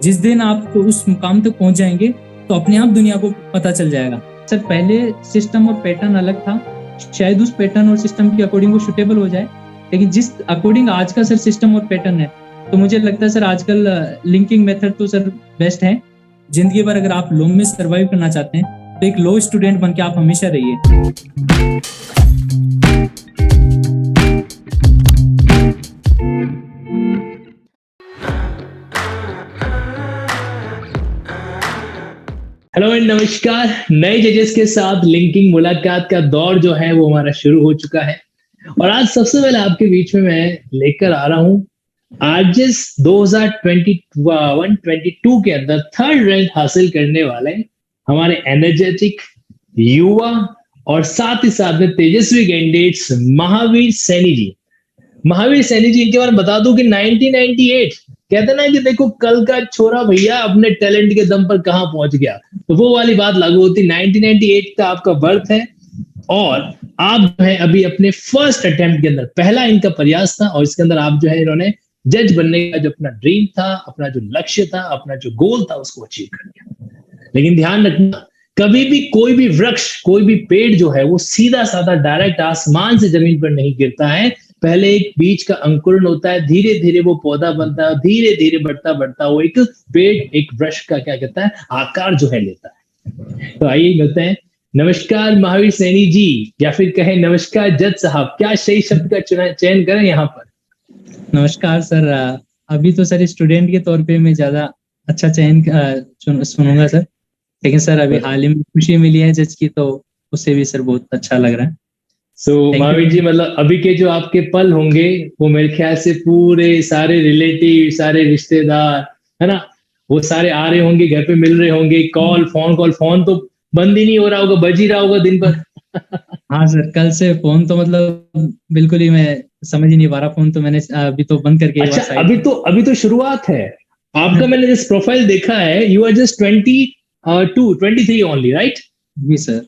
जिस दिन आप उस मुकाम तक पहुंच जाएंगे तो अपने आप दुनिया को पता चल जाएगा। सर पहले सिस्टम और पैटर्न अलग था, शायद उस पैटर्न और सिस्टम के अकॉर्डिंग वो सुटेबल हो जाए, लेकिन जिस अकॉर्डिंग आज का सर सिस्टम और पैटर्न है, तो मुझे लगता है सर आजकल लिंकिंग मेथड तो सर बेस्ट है। जिंदगी भर अगर आप लॉ में सर्वाइव करना चाहते हैं तो एक लॉ स्टूडेंट बन के आप हमेशा रहिए। हेलो एंड नमस्कार। नए जजेस के साथ लिंकिंग मुलाकात का दौर जो है वो हमारा शुरू हो चुका है और आज सबसे पहले आपके बीच में मैं लेकर आ रहा हूँ आरजेस 2021-22 के अंदर थर्ड रैंक हासिल करने वाले हमारे एनर्जेटिक युवा और साथ ही साथ में तेजस्वी कैंडिडेट्स महावीर सैनी जी। महावीर सैनी जी, इनके बारे में बता दूं कि 1998 कहते ना कि देखो कल का छोरा भैया अपने टैलेंट के दम पर कहां पहुंच गया, तो वो वाली बात लागू होती। 1998 का आपका बर्थ है और आप जो है अभी अपने फर्स्ट अटेम्प्ट के अंदर पहला इनका प्रयास था और इसके अंदर आप जो है इन्होंने जज बनने का जो अपना ड्रीम था, अपना जो लक्ष्य था, अपना जो गोल था उसको अचीव कर लिया। लेकिन ध्यान रखना, कभी भी कोई भी वृक्ष, कोई भी पेड़ जो है वो सीधा साधा डायरेक्ट आसमान से जमीन पर नहीं गिरता है। पहले एक बीज का अंकुरण होता है, धीरे धीरे वो पौधा बनता है, धीरे धीरे बढ़ता बढ़ता वो एक पेड़, एक वृक्ष का क्या कहता है आकार जो है लेता है। तो आइए मिलते हैं। नमस्कार महावीर सैनी जी, या फिर कहें नमस्कार जज साहब, क्या सही शब्द का चयन करें यहाँ पर? नमस्कार सर। अभी तो सर स्टूडेंट के तौर पे मैं ज्यादा अच्छा चयन सुनूंगा सर, लेकिन सर अभी हाल ही में खुशी मिली है जज की, तो उससे भी सर बहुत अच्छा लग रहा है। महावीर जी, मतलब अभी के जो आपके पल होंगे वो मेरे ख्याल से पूरे सारे रिलेटिव, सारे रिश्तेदार है ना, वो सारे आ रहे होंगे, घर पे मिल रहे होंगे, फोन तो बंद ही नहीं हो रहा होगा, बज ही रहा होगा दिन भर। हाँ सर, कल से फोन तो मतलब बिल्कुल ही मैं समझ ही नहीं पा रहा। फोन तो मैंने अभी तो बंद करके अच्छा, अभी तो शुरुआत है आपका। मैंने जिस प्रोफाइल देखा है, you are just 23 only, right? जी सर।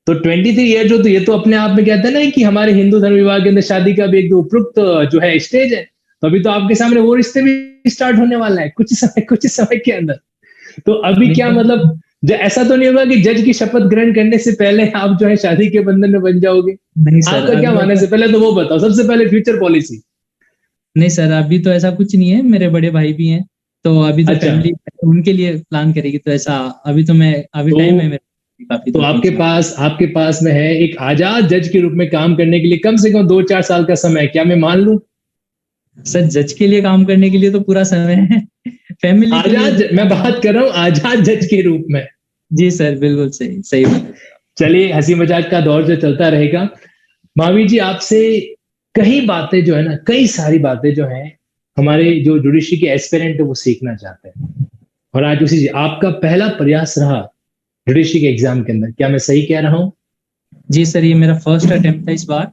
तो 23 ईयर जो, तो ये तो अपने आप में कहते हैं ना कि हमारे हिंदू धर्म विभाग के अंदर शादी का भी एक उपयुक्त जो है स्टेज है। तो अभी तो आपके सामने वो रिश्ते भी स्टार्ट होने वाला है कुछ समय के अंदर। तो अभी क्या मतलब, ऐसा तो नहीं होगा कि जज की शपथ ग्रहण करने से पहले आप जो है शादी के बंधन में बन जाओगे? नहीं सर, आपका क्या मानने से पहले तो वो बताओ, सबसे पहले फ्यूचर पॉलिसी। नहीं सर, अभी तो ऐसा कुछ नहीं है, मेरे बड़े भाई भी हैं, तो अभी तो फैमिली उनके लिए प्लान करेगी, तो ऐसा अभी तो मैं अभी टाइम है मेरे काफी। तो आपके पास में है एक आजाद जज के रूप में काम करने के लिए कम से कम 2-4 साल का समय, क्या मैं मान लूं? सर जज के लिए काम करने के लिए तो पूरा समय है, फैमिली आजाद, मैं बात कर रहा हूँ आजाद जज के रूप में। जी सर, बिल्कुल सही सही बात। चलिए, हंसी मजाक का दौर जो चलता रहेगा। महावीर जी, आपसे कई बातें जो है ना, कई सारी बातें जो है हमारे जो जुडिशरी के एस्पिरेंट है वो सीखना चाहते हैं, और आज उसी आपका पहला प्रयास रहा जुडिशरी के एग्जाम के अंदर, क्या मैं सही कह रहा हूँ? जी सर, ये मेरा फर्स्ट अटेम्प्ट था इस बार।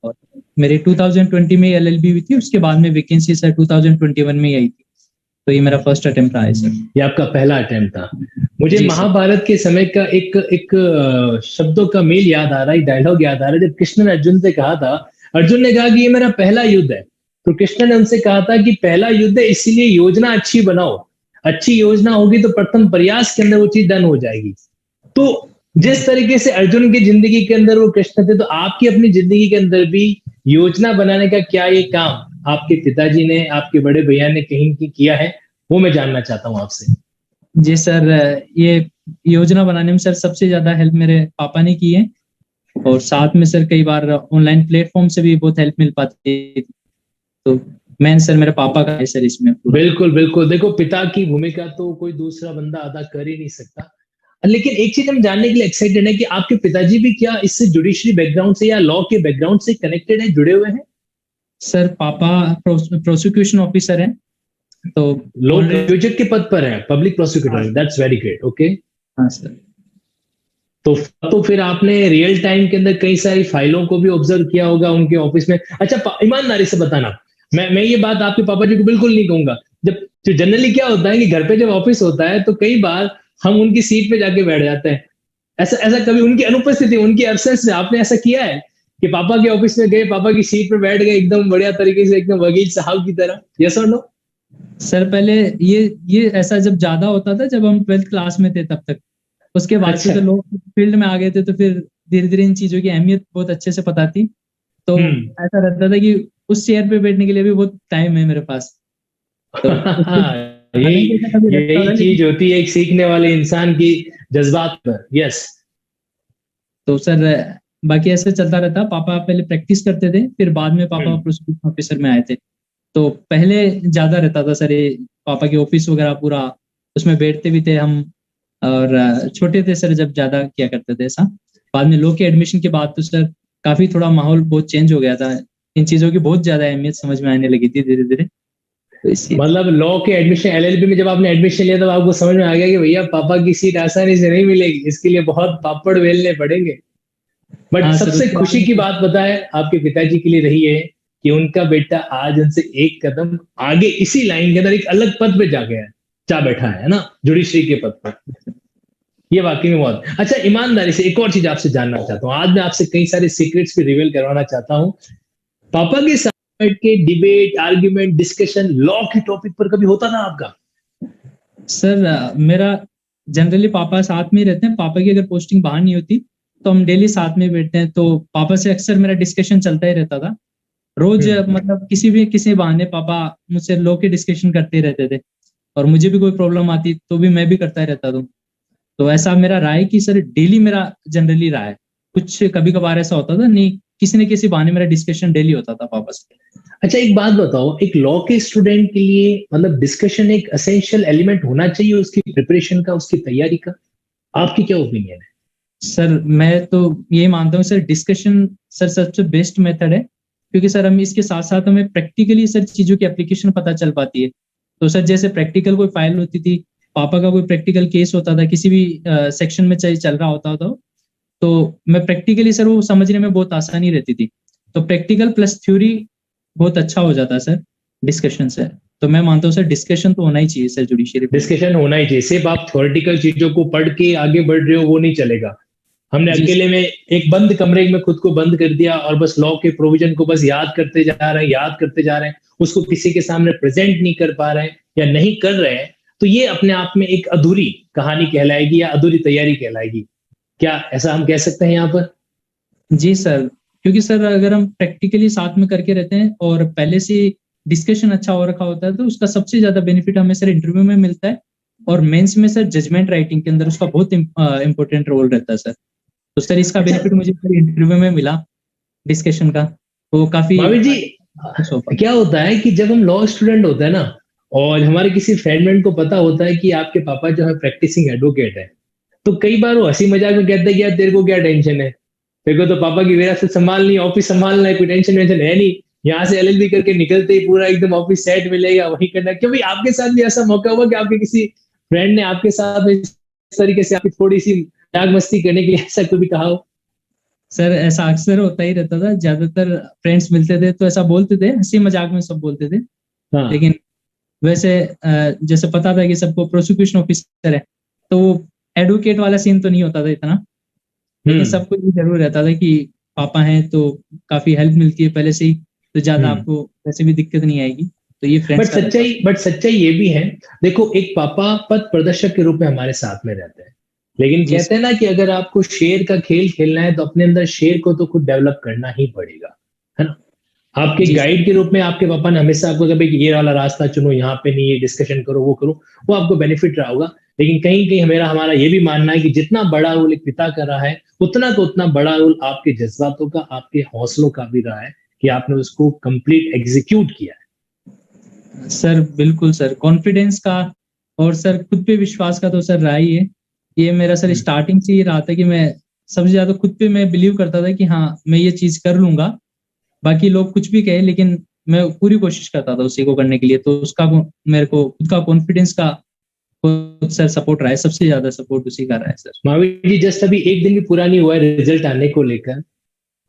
और मेरे 2020 में एलएलबी हुई थी, उसके बाद में वैकेंसी सर 2021 में ही आई थी, तो ये मेरा फर्स्ट अटेम्प्ट रहा है सर। ये आपका पहला अटेम्प्ट था। मुझे महाभारत के समय का एक शब्दों का मेल याद आ रहा है, डायलॉग याद आ रहा है, जब कृष्ण ने अर्जुन से कहा था, अर्जुन ने कहा कि ये मेरा पहला युद्ध है, तो कृष्ण ने उनसे कहा था कि पहला युद्ध है, इसीलिए योजना अच्छी बनाओ, अच्छी योजना होगी तो प्रथम प्रयास के अंदर वो चीज डन हो जाएगी। तो जिस तरीके से अर्जुन की जिंदगी के अंदर वो कृष्ण थे, तो आपकी अपनी जिंदगी के अंदर भी योजना बनाने का क्या ये काम आपके पिताजी ने, आपके बड़े भैया ने कहीं किया है, वो मैं जानना चाहता हूँ आपसे। जी सर, ये योजना बनाने में सर सबसे ज्यादा हेल्प मेरे पापा ने की है, और साथ में सर कई बार ऑनलाइन प्लेटफॉर्म से भी बहुत हेल्प मिल पाती है, तो मैं सर मेरे पापा का है सर इसमें। बिल्कुल बिल्कुल, देखो पिता की भूमिका तो कोई दूसरा बंदा अदा कर ही नहीं सकता। लेकिन एक चीज हम जानने के लिए एक्साइटेड है कि आपके पिताजी भी क्या इससे जुडिशरी बैकग्राउंड से या लॉ के बैकग्राउंड से कनेक्टेड है, जुड़े हुए हैं? सर पापा प्रोसिक्यूशन ऑफिसर हैं, तो लॉ प्रयोजक के पद पर है, public prosecutor. That's very great. Okay, हाँ सर। तो फिर आपने रियल टाइम के अंदर कई सारी फाइलों को भी ऑब्जर्व किया होगा उनके ऑफिस में। अच्छा, ईमानदारी से बताना, मैं ये बात आपके पापा जी को बिल्कुल नहीं कहूंगा। जब जो जनरली क्या होता है कि घर पे जब ऑफिस होता है तो कई बार हम उनकी सीट पे जाके बैठ जाते हैं। ऐसा ऐसा कभी उनकी अनुपस्थिति, उनकी एब्सेंस में आपने ऐसा किया है कि पापा के ऑफिस में गए, पापा की सीट पे बैठ गए एकदम बढ़िया तरीके से, एकदम वकील साहब की तरह? यस और नो? सर पहले ये ऐसा जब ज्यादा होता था जब हम 12th क्लास में थे तब तक। उसके बाद से अच्छा। तो लोग फील्ड में आ गए थे, तो फिर धीरे धीरे इन चीजों की अहमियत बहुत अच्छे से पता थी। तो हम्म। ऐसा रहता था कि उस चेयर पे बैठने के लिए भी बहुत टाइम है मेरे पास। तो उसके हालांकि यही ऐसा कभी रहता था, यही लेकिन चीज होती है एक सीखने वाले इंसान की, जज्बात पर। यस। तो सर बाकी ऐसे चलता रहता। पापा पहले प्रैक्टिस करते थे, फिर बाद में पापा हम्म। प्रोसिक्यूशन ऑफिसर में आए थे। तो पहले ज्यादा रहता था सर ये, पापा की ऑफिस वगैरह पूरा, उसमें बैठते भी थे हम। और छोटे थे सर जब ज्यादा किया करते थे ऐसा। बाद में लॉ के एडमिशन के बाद तो सर काफी थोड़ा माहौल बहुत चेंज हो गया था। इन चीजों की बहुत ज्यादा अहमियत समझ में आने लगी थी धीरे धीरे। तो इसी मतलब लॉ के एडमिशन, एलएलबी में जब आपने एडमिशन लिया तब आपको समझ में आ गया कि भैया पापा की सीट आसानी से नहीं मिलेगी, इसके लिए बहुत पापड़ बेलने पड़ेंगे। बट हाँ सर, सबसे उसके बाद खुशी में की तो बात पता है आपके पिताजी के लिए रही है कि उनका बेटा आज उनसे एक कदम आगे इसी लाइन के अंदर एक अलग पद पे जा गया है, जा बैठा है ना, जुडिशरी के पद पर। ये वाकई में बहुत अच्छा। ईमानदारी से एक और चीज आपसे जानना चाहता हूँ, आज मैं आपसे कई सारे सीक्रेट्स भी रिवील करवाना चाहता हूँ। पापा के साथ बैठ के डिबेट, आर्ग्यूमेंट, डिस्कशन लॉ के टॉपिक पर कभी होता था आपका? सर मेरा जनरली पापा साथ में ही रहते हैं। पापा की अगर पोस्टिंग बाहर नहीं होती तो हम डेली साथ में बैठते हैं। तो पापा से अक्सर मेरा डिस्कशन चलता ही रहता था रोज। हम्म। मतलब किसी बहाने पापा मुझसे लॉ के डिस्कशन करते ही रहते थे। और मुझे भी कोई प्रॉब्लम आती तो भी मैं भी करता ही रहता था। तो ऐसा मेरा रहा है कि सर डेली मेरा जनरली रहा है। कुछ कभी कभार ऐसा होता था नहीं, किसी न किसी बहाने मेरा डिस्कशन डेली होता था पापा से। अच्छा, एक बात बताओ, एक लॉ के स्टूडेंट के लिए मतलब डिस्कशन एक असेंशियल एलिमेंट होना चाहिए उसकी प्रिपरेशन का, उसकी तैयारी का? आपकी क्या ओपिनियन है? सर मैं तो यही मानता हूँ सर, डिस्कशन सर सबसे बेस्ट मेथड है। क्योंकि सर हम इसके साथ साथ हमें प्रैक्टिकली सर चीजों की एप्लीकेशन पता चल पाती है। तो सर जैसे प्रैक्टिकल कोई फाइल होती थी, पापा का कोई प्रैक्टिकल केस होता था, किसी भी सेक्शन में चल रहा होता था, तो मैं प्रैक्टिकली सर वो समझने में बहुत आसानी रहती थी। तो प्रैक्टिकल प्लस थ्योरी बहुत अच्छा हो जाता है सर डिस्कशन से। तो मैं मानता हूँ सर डिस्कशन तो होना ही चाहिए सर जुडिशियरी फील्ड में। डिस्कशन होना ही चाहिए। सिर्फ आप थ्योरेटिकल चीजों को पढ़ के आगे बढ़ रहे हो वो नहीं चलेगा। हमने जी अकेले में एक बंद कमरे में खुद को बंद कर दिया और बस लॉ के प्रोविजन को बस याद करते जा रहे हैं, याद करते जा रहे हैं, उसको किसी के सामने प्रेजेंट नहीं कर पा रहे हैं या नहीं कर रहे हैं, तो ये अपने आप में एक अधूरी कहानी कहलाएगी या अधूरी तैयारी कहलाएगी। क्या ऐसा हम कह सकते हैं यहाँ पर? जी सर, क्योंकि सर अगर हम प्रैक्टिकली साथ में करके रहते हैं और पहले से डिस्कशन अच्छा हो रखा होता है तो उसका सबसे ज्यादा बेनिफिट हमें सर इंटरव्यू में मिलता है। और मेंस में सर जजमेंट राइटिंग के अंदर उसका बहुत इंपॉर्टेंट रोल रहता है सर। तो सर इसका अच्छा बेनिफिट मुझे सर इंटरव्यू में मिला डिस्कशन का। वो काफी भाभी जी, हो पाता। क्या होता है कि जब हम लॉ स्टूडेंट होते हैं ना, और हमारे किसी फ्रेंड को पता होता है कि आपके पापा जो है प्रैक्टिसिंग एडवोकेट है, तो कई बार वो हंसी मजाक में कहते हैं कि यार तेरे को क्या टेंशन है, तेरे को तो पापा की विरासत संभालनी, ऑफिस संभालना है, कोई टेंशन वेंशन है नहीं। यहाँ से एलएलबी करके निकलते ही पूरा एकदम ऑफिस सेट मिलेगा, वही करना। क्यों भाई, आपके साथ भी ऐसा मौका हुआ कि आपके किसी फ्रेंड ने आपके साथ इस तरीके से आपकी थोड़ी सी मजाक मस्ती करने के लिए ऐसा कभी कहा हो? सर ऐसा अक्सर होता ही रहता था। ज्यादातर फ्रेंड्स मिलते थे तो ऐसा बोलते थे, हंसी मजाक में सब बोलते थे। हाँ। लेकिन वैसे जैसे पता था कि सबको प्रोसिक्यूशन ऑफिसर है, तो वो एडवोकेट वाला सीन तो नहीं होता था इतना। लेकिन हम्म। सबको ये जरूर रहता था कि पापा हैं तो काफी हेल्प मिलती है पहले से ही, तो ज्यादा हम्म। आपको वैसे भी दिक्कत नहीं आएगी। तो ये फ्रेंड्स का रहता था। बट सच्चाई ये भी है। देखो, एक पापा पथ प्रदर्शक के रूप में हमारे साथ में रहते हैं, लेकिन जी कहते हैं ना कि अगर आपको शेर का खेल खेलना है तो अपने अंदर शेर को तो खुद डेवलप करना ही पड़ेगा, है ना? आपके जी गाइड के रूप में आपके पापा ने हमेशा आपको कभी कि ये वाला रास्ता चुनो, यहाँ पे नहीं, ये डिस्कशन करो, वो करो, वो आपको बेनिफिट रहा होगा। लेकिन कहीं कहीं हमारा हमारा ये भी मानना है कि जितना बड़ा रोल एक पिता का रहा है, उतना तो उतना बड़ा रोल आपके जज्बातों का, आपके हौसलों का भी रहा है कि आपने उसको कंप्लीट एग्जीक्यूट किया सर, बिल्कुल सर, कॉन्फिडेंस का और सर खुद पे विश्वास का तो सर रहा ही है। ये मेरा सर है। स्टार्टिंग से ही रहा था कि मैं सबसे ज्यादा खुद पे मैं बिलीव करता था कि हाँ मैं ये चीज कर लूंगा। बाकी लोग कुछ भी कहे, लेकिन मैं पूरी कोशिश करता था उसी को करने के लिए। तो उसका मेरे को खुद का कॉन्फिडेंस का सर सपोर्ट रहा है, सबसे ज्यादा सपोर्ट उसी का रहा है सर। महावीर जी, जस्ट अभी एक दिन भी पूरा नहीं हुआ है रिजल्ट आने को लेकर,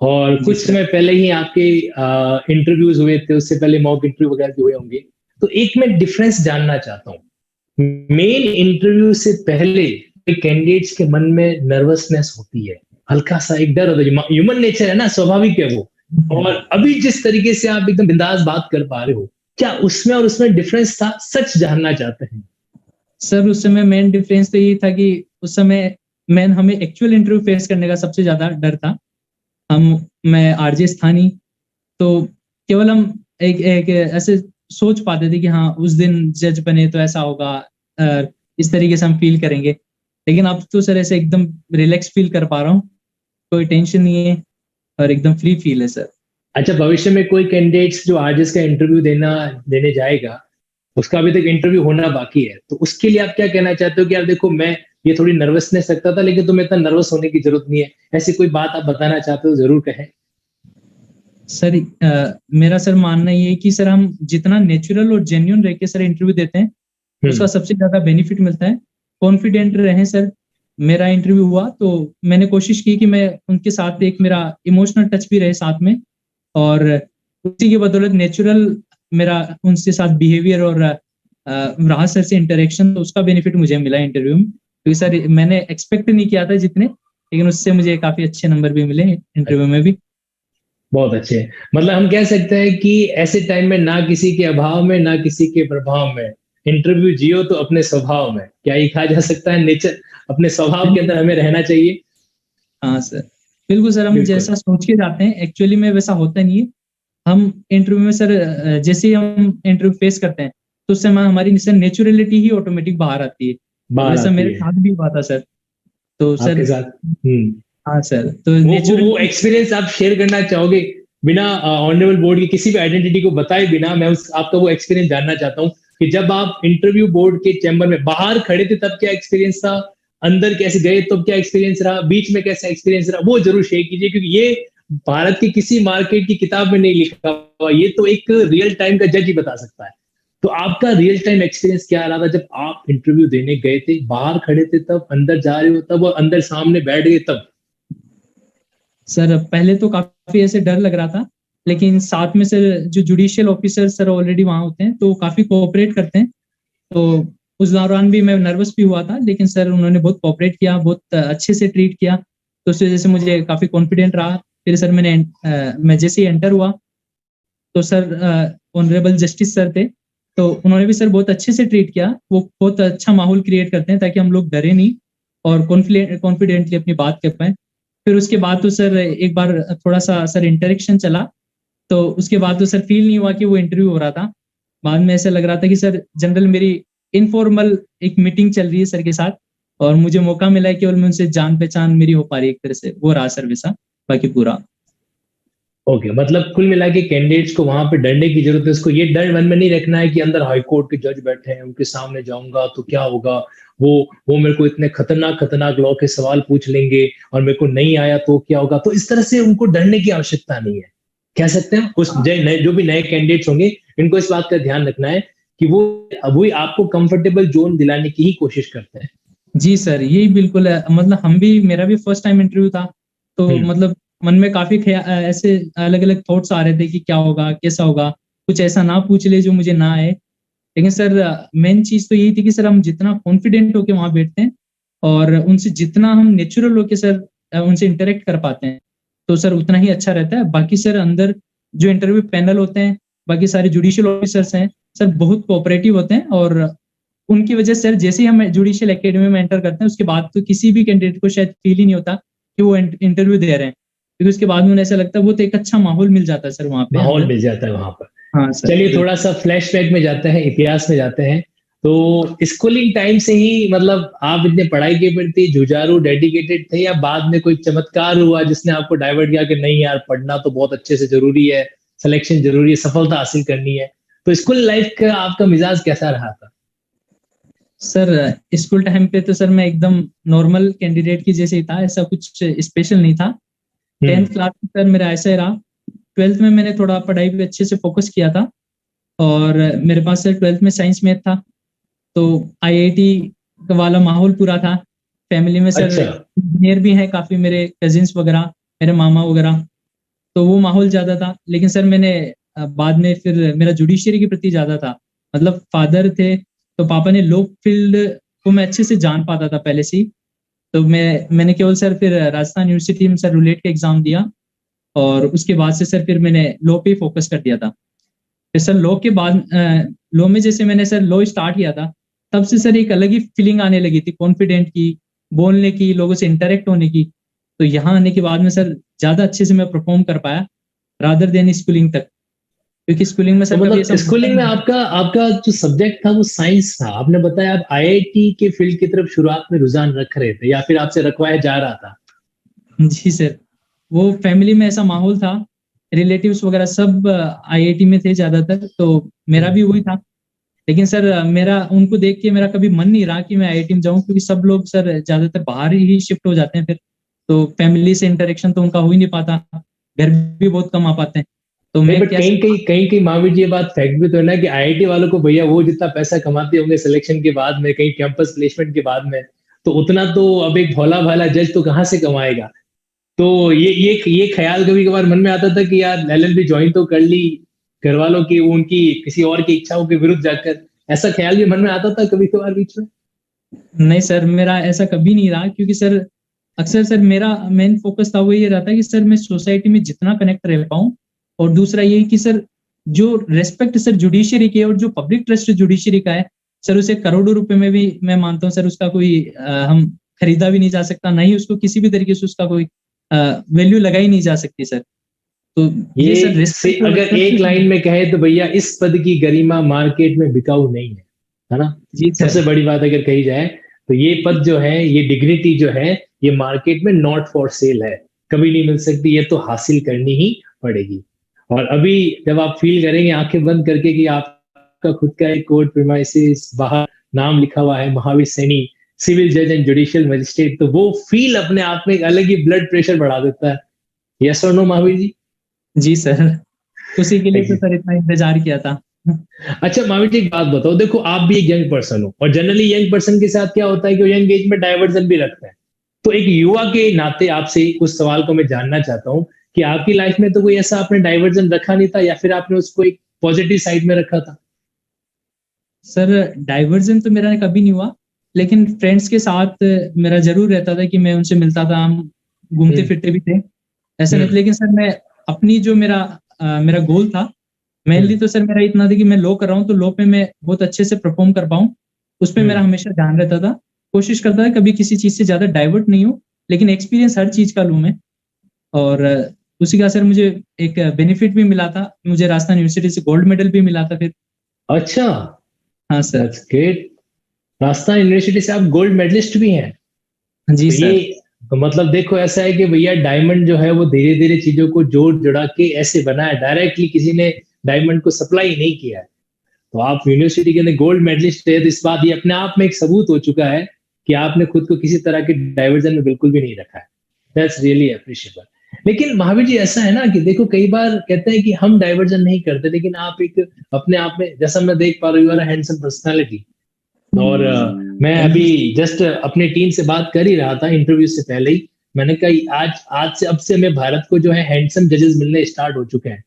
और जी कुछ सर। समय पहले ही आपके इंटरव्यूज हुए थे, उससे पहले मॉक इंटरव्यू वगैरह भी हुए होंगे। तो एक मैं डिफरेंस जानना चाहता हूँ। मेन इंटरव्यू से पहले कैंडिडेट्स के मन में नर्वसनेस होती है, हल्का सा एक डर होता है, ह्यूमन नेचर है ना, स्वाभाविक है वो। और अभी जिस तरीके से आप एकदम बिंदास बात कर पा रहे हो, क्या उसमें और उसमें डिफरेंस था, सच जानना चाहते हैं। सर उस समय मेन डिफरेंस तो ये था कि उस समय हमें एक्चुअल इंटरव्यू फेस करने का सबसे ज्यादा डर था। मैं आरजे स्थानी, तो केवल हम एक ऐसे सोच पाते थे कि हाँ उस दिन जज बने तो ऐसा होगा, इस तरीके से हम फील करेंगे। लेकिन अब तो सर ऐसे एकदम रिलैक्स फील कर पा रहा हूँ, कोई टेंशन नहीं है और एकदम फ्री फील है सर। अच्छा, भविष्य में कोई कैंडिडेट्स जो आरजेस का इंटरव्यू देने जाएगा, उसका अभी तक इंटरव्यू होना बाकी है, तो उसके लिए आप क्या कहना चाहते हो कि यार देखो, मैं ये थोड़ी नर्वसनेस लगता था लेकिन तुम्हें इतना नर्वस होने की जरूरत नहीं है, ऐसी कोई बात आप बताना चाहते हो जरूर कहें। सर मेरा सर मानना ये है कि सर हम जितना नेचुरल और जेन्युइन रह के सर इंटरव्यू देते हैं, उसका सबसे ज्यादा बेनिफिट मिलता है। कॉन्फिडेंट रहें सर। मेरा इंटरव्यू हुआ तो मैंने कोशिश की कि मैं उनके साथ एक मेरा इमोशनल टच भी रहे साथ में, और उसी की बदौलत नेचुरल मेरा उनसे साथ बिहेवियर और रहा सर से इंटरेक्शन, तो उसका बेनिफिट मुझे मिला इंटरव्यू में, क्योंकि सर मैंने एक्सपेक्ट नहीं किया था जितने, लेकिन उससे मुझे काफी अच्छे नंबर भी मिले इंटरव्यू में भी। बहुत अच्छे। मतलब हम कह सकते हैं कि ऐसे टाइम में ना किसी के अभाव में ना किसी के प्रभाव में इंटरव्यू जियो तो अपने स्वभाव में, क्या ये कहा जा सकता है, नेचर अपने स्वभाव के अंदर हमें रहना चाहिए। हाँ सर, बिल्कुल सर। हम बिल्कुल। जैसा सोच के जाते हैं एक्चुअली में वैसा होता नहीं है। हम इंटरव्यू में सर जैसे ही हम इंटरव्यू फेस करते हैं, तो उस समय हमारी सर नेचुरलिटी ही ऑटोमेटिक बाहर आती है, और बाहर वैसा आती मेरे है साथ भी हुआ था सर। तो सर आपके साथ। हम्म। हाँ सर, तो वो नेचुरली। एक्सपीरियंस आप शेयर करना चाहोगे, बिना ऑनरेबल बोर्ड की किसी भी आइडेंटिटी को बताए बिना, मैं उस आपका वो एक्सपीरियंस जानना चाहता हूँ कि जब आप इंटरव्यू बोर्ड के चैम्बर में बाहर खड़े थे तब क्या एक्सपीरियंस था, अंदर कैसे गए तब क्या एक्सपीरियंस रहा, बीच में कैसा एक्सपीरियंस रहा, वो जरूर शेयर कीजिए, क्योंकि ये भारत की किसी मार्केट की किताब में नहीं लिखा हुआ, ये तो एक रियल टाइम का जज ही बता सकता है। तो आपका रियल टाइम एक्सपीरियंस क्या रहा था जब आप इंटरव्यू देने गए थे, बाहर खड़े थे तब, अंदर जा रहे हो तब, और अंदर सामने बैठ गए तब। सर पहले तो काफी ऐसे डर लग रहा था, लेकिन साथ में सर जो जुडिशियल ऑफिसर सर ऑलरेडी वहां होते हैं, तो काफी कोऑपरेट करते हैं। तो उस दौरान भी मैं नर्वस भी हुआ था, लेकिन सर उन्होंने बहुत कोऑपरेट किया, बहुत अच्छे से ट्रीट किया। तो उस वजह से मुझे काफी कॉन्फिडेंट रहा। फिर सर मैं जैसे ही एंटर हुआ, तो सर ऑनरेबल जस्टिस सर थे, तो उन्होंने भी सर बहुत अच्छे से ट्रीट किया। वो बहुत अच्छा माहौल क्रिएट करते हैं ताकि हम लोग डरे नहीं और कॉन्फिडेंटली अपनी बात कर पाए। फिर उसके बाद तो सर एक बार थोड़ा सा सर इंटरेक्शन चला, तो उसके बाद तो सर फील नहीं हुआ कि वो इंटरव्यू हो रहा था। बाद में ऐसा लग रहा था कि सर जनरल मेरी इनफॉर्मल एक मीटिंग चल रही है सर के साथ, और मुझे मौका मिला है केवल मैं उनसे जान पहचान मेरी हो पा रही है एक तरह से, वो रहा सर वैसा। बाकी पूरा। ओके, मतलब कुल मिला के कैंडिडेट्स को वहां पे डरने की जरूरत है, उसको ये डर मन में नहीं रखना है कि अंदर हाई कोर्ट के जज बैठे हैं, उनके सामने जाऊंगा तो क्या होगा, वो वो मेरे को इतने खतरनाक खतरनाक लॉ के सवाल पूछ लेंगे और मेरे को नहीं आया तो क्या होगा। तो इस तरह से उनको डरने की आवश्यकता नहीं है, कह सकते हैं उस जो भी नए कैंडिडेट्स होंगे, इनको इस बात का ध्यान रखना है कि वो वही आपको कंफर्टेबल जोन दिलाने की ही कोशिश करते हैं। जी सर, यही बिल्कुल है। मतलब हम भी, मेरा भी फर्स्ट टाइम इंटरव्यू था, तो हम्म। मतलब मन में काफी ऐसे अलग अलग थॉट्स आ रहे थे कि क्या होगा, कैसा होगा, कुछ ऐसा ना पूछ ले जो मुझे ना आए। लेकिन सर मेन चीज तो यही थी कि सर हम जितना कॉन्फिडेंट होके वहां बैठते हैं, और उनसे जितना हम नेचुरल होके सर उनसे इंटरेक्ट कर पाते हैं, तो सर उतना ही अच्छा रहता है। बाकी सर अंदर जो इंटरव्यू पैनल होते हैं, बाकी सारे जुडिशियल ऑफिसर्स हैं, सर बहुत कोऑपरेटिव होते हैं। और उनकी वजह से सर जैसे ही हम जुडिशियल एकेडमी में एंटर करते हैं, उसके बाद तो किसी भी कैंडिडेट को शायद फील ही नहीं होता कि वो इंटरव्यू दे रहे हैं, क्योंकि उसके बाद में उन्हें ऐसा लगता है वो तो एक अच्छा माहौल मिल जाता है सर वहां पे माहौल अंदर। मिल जाता है वहां पर। हाँ सर चलिए बिल्कुल। थोड़ा सा फ्लैशबैक में जाते हैं, इतिहास में जाते हैं। तो स्कूलिंग टाइम से ही मतलब आप इतने पढ़ाई के प्रति जुझारू डेडिकेटेड थे, या बाद में कोई चमत्कार हुआ जिसने आपको डाइवर्ट किया कि नहीं यार, पढ़ना तो बहुत अच्छे से जरूरी है, सिलेक्शन जरूरी है, सफलता हासिल करनी है। तो स्कूल लाइफ का आपका मिजाज कैसा रहा था। सर स्कूल टाइम पे तो सर मैं एकदम नॉर्मल कैंडिडेट की जैसे ही था, ऐसा कुछ स्पेशल नहीं था। टेंथ हम्म। क्लास में सर मेरा ऐसा ही रहा। ट्वेल्थ में मैंने थोड़ा पढ़ाई पे अच्छे से फोकस किया था, और मेरे पास सर ट्वेल्थ में साइंस मैथ था, तो आईआईटी वाला माहौल पूरा था। फैमिली में सर अच्छा। इंजीनियर भी हैं काफी, मेरे कजिन्स वगैरह, मेरे मामा वगैरह, तो वो माहौल ज्यादा था। लेकिन सर मैंने बाद में फिर मेरा जुडिशियरी के प्रति ज्यादा था। मतलब फादर थे, तो पापा ने लॉ फील्ड को मैं अच्छे से जान पाता था पहले से ही। तो मैंने केवल सर फिर राजस्थान यूनिवर्सिटी में सर रूलेट का एग्जाम दिया, और उसके बाद से सर फिर मैंने लॉ पे फोकस कर दिया था। फिर सर लॉ के बाद लॉ में जैसे मैंने सर लॉ स्टार्ट किया था, तब से सर एक अलग ही फीलिंग आने लगी थी, कॉन्फिडेंट की, बोलने की, लोगों से इंटरेक्ट होने की। तो यहाँ आने के बाद में सर ज्यादा अच्छे से मैं परफॉर्म कर पाया रादर देन स्कूलिंग तक, क्योंकि स्कूलिंग में तो सर कभी मतलब ऐसा होता स्कूलिंग ही में नहीं। आपका आपका जो सब्जेक्ट था वो साइंस था, आपने बताया आप आईआईटी के फील्ड की तरफ शुरुआत में रुझान रख रहे थे या फिर आपसे रखवाया जा रहा था? जी सर, वो फैमिली में ऐसा माहौल था, रिलेटिव्स वगैरह सब आईआईटी में थे ज्यादातर, तो मेरा हम्म। भी वही था। लेकिन सर मेरा उनको देख के मेरा कभी मन नहीं रहा कि मैं आईआईटी में जाऊं, क्योंकि सब लोग सर ज्यादातर बाहर ही शिफ्ट हो जाते हैं फिर, तो फैमिली से इंटरेक्शन तो उनका हो ही नहीं पाता, घर भी बहुत कम आ पाते हैं। तो नहीं, मैं बट कैसे, कहीं कहीं महावीर जी ये बात फैक्ट भी तो है ना कि आईआईटी वालों को भैया वो जितना पैसा कमाते होंगे सिलेक्शन के बाद में, कहीं कैंपस प्लेसमेंट के बाद में, तो उतना तो अब एक भोला भाला जज तो कहाँ से कमाएगा। तो ये ख्याल कभी कभार मन में आता था कि यार एलएलबी ज्वाइन तो कर ली, घर वालों की उनकी किसी और की इच्छाओं के विरुद्ध जाकर, ऐसा ख्याल भी मन में आता था कभी कभार बीच में? नहीं सर मेरा ऐसा कभी नहीं रहा, क्योंकि सर अक्सर सर मेरा मेन फोकस था वो ये रहता है कि सर मैं सोसाइटी में जितना कनेक्ट रह पाऊं, और दूसरा ये कि सर जो रेस्पेक्ट सर जुडिशरी की है और जो पब्लिक ट्रस्ट जुडिशरी का है सर, उसे करोड़ों रुपए में भी मैं मानता हूँ सर, उसका कोई हम खरीदा भी नहीं जा सकता, ना ही उसको किसी भी तरीके से उसका कोई वैल्यू लगाई नहीं जा सकती सर। तो ये सर ये से रिस्पेक्ट और अगर एक ट्रस्ट। लाइन में कहे तो भैया इस पद की गरिमा मार्केट में बिकाऊ नहीं है ना? जी सबसे सर। बड़ी बात अगर कही जाए तो ये पद जो है, ये डिग्निटी जो है, ये मार्केट में नॉट फॉर सेल है, कभी नहीं मिल सकती, ये तो हासिल करनी ही पड़ेगी। और अभी जब आप फील करेंगे आंखें बंद करके कि आपका खुद का एक कोर्ट प्रीमाइसिस बाहर नाम लिखा हुआ है महावीर सैनी, सिविल जज एंड जुडिशियल मजिस्ट्रेट, तो वो फील अपने आप में एक अलग ही ब्लड प्रेशर बढ़ा देता है। यस और नो महावीर जी? जी सर, उसी के लिए तो सर इतना इंतजार किया था। अच्छा महावीर जी एक बात बताओ, देखो आप भी एक यंग पर्सन हो और जनरली यंग पर्सन के साथ क्या होता है कि वो यंग एज में डाइवर्जन भी रखता है। तो एक युवा के नाते आपसे उस सवाल को मैं जानना चाहता हूँ कि आपकी लाइफ में तो कोई ऐसा आपने डाइवर्जन रखा नहीं था या फिर आपने उसको एक पॉजिटिव साइड में रखा था? सर डाइवर्जन तो मेरा कभी नहीं हुआ, लेकिन फ्रेंड्स के साथ मेरा जरूर रहता था कि मैं उनसे मिलता था, हम घूमते हम्म। फिरते भी थे, ऐसा नहीं था। हम्म। लेकिन सर मैं अपनी जो मेरा गोल था, मेनली हम्म। तो सर मेरा इतना था कि मैं लॉ कर रहा हूँ, तो लॉ पे मैं बहुत अच्छे से परफॉर्म कर पाऊँ, उस पर मेरा हम्म। हमेशा ध्यान रहता था। कोशिश करता था कभी किसी चीज से ज्यादा डाइवर्ट नहीं हो, लेकिन एक्सपीरियंस हर चीज का लूँ मैं। और उसी का सर मुझे एक बेनिफिट भी मिला था, मुझे राजस्थान यूनिवर्सिटी से गोल्ड मेडल भी मिला था फिर। अच्छा, हाँ sir. That's great. Rajasthan university से आप गोल्ड मेडलिस्ट भी हैं? जी तो ये, सर। तो मतलब देखो ऐसा है कि भैया डायमंड जो है वो धीरे धीरे चीजों को जोड़ जुड़ा के ऐसे बना है, डायरेक्टली किसी ने डायमंड को सप्लाई नहीं किया है। तो आप यूनिवर्सिटी के अंदर गोल्ड मेडलिस्ट है, तो इस बात ये अपने आप में एक सबूत हो चुका है कि आपने खुद को किसी तरह के डाइवर्जन में बिल्कुल भी नहीं रखा है। That's really appreciable. लेकिन महावीर जी ऐसा है ना कि देखो कई बार कहते हैं कि हम डाइवर्जन नहीं करते, लेकिन आप एक अपने आप में, जैसा मैं देख पा रहा हूँ, यू आर हैंडसम पर्सनालिटी। और मैं थैंक अभी यू। जस्ट अपनी टीम से बात कर ही रहा था इंटरव्यू से पहले ही, मैंने कहा आज आज से अब से मैं भारत को जो है हैंडसम जजेस मिलने स्टार्ट हो चुके हैं।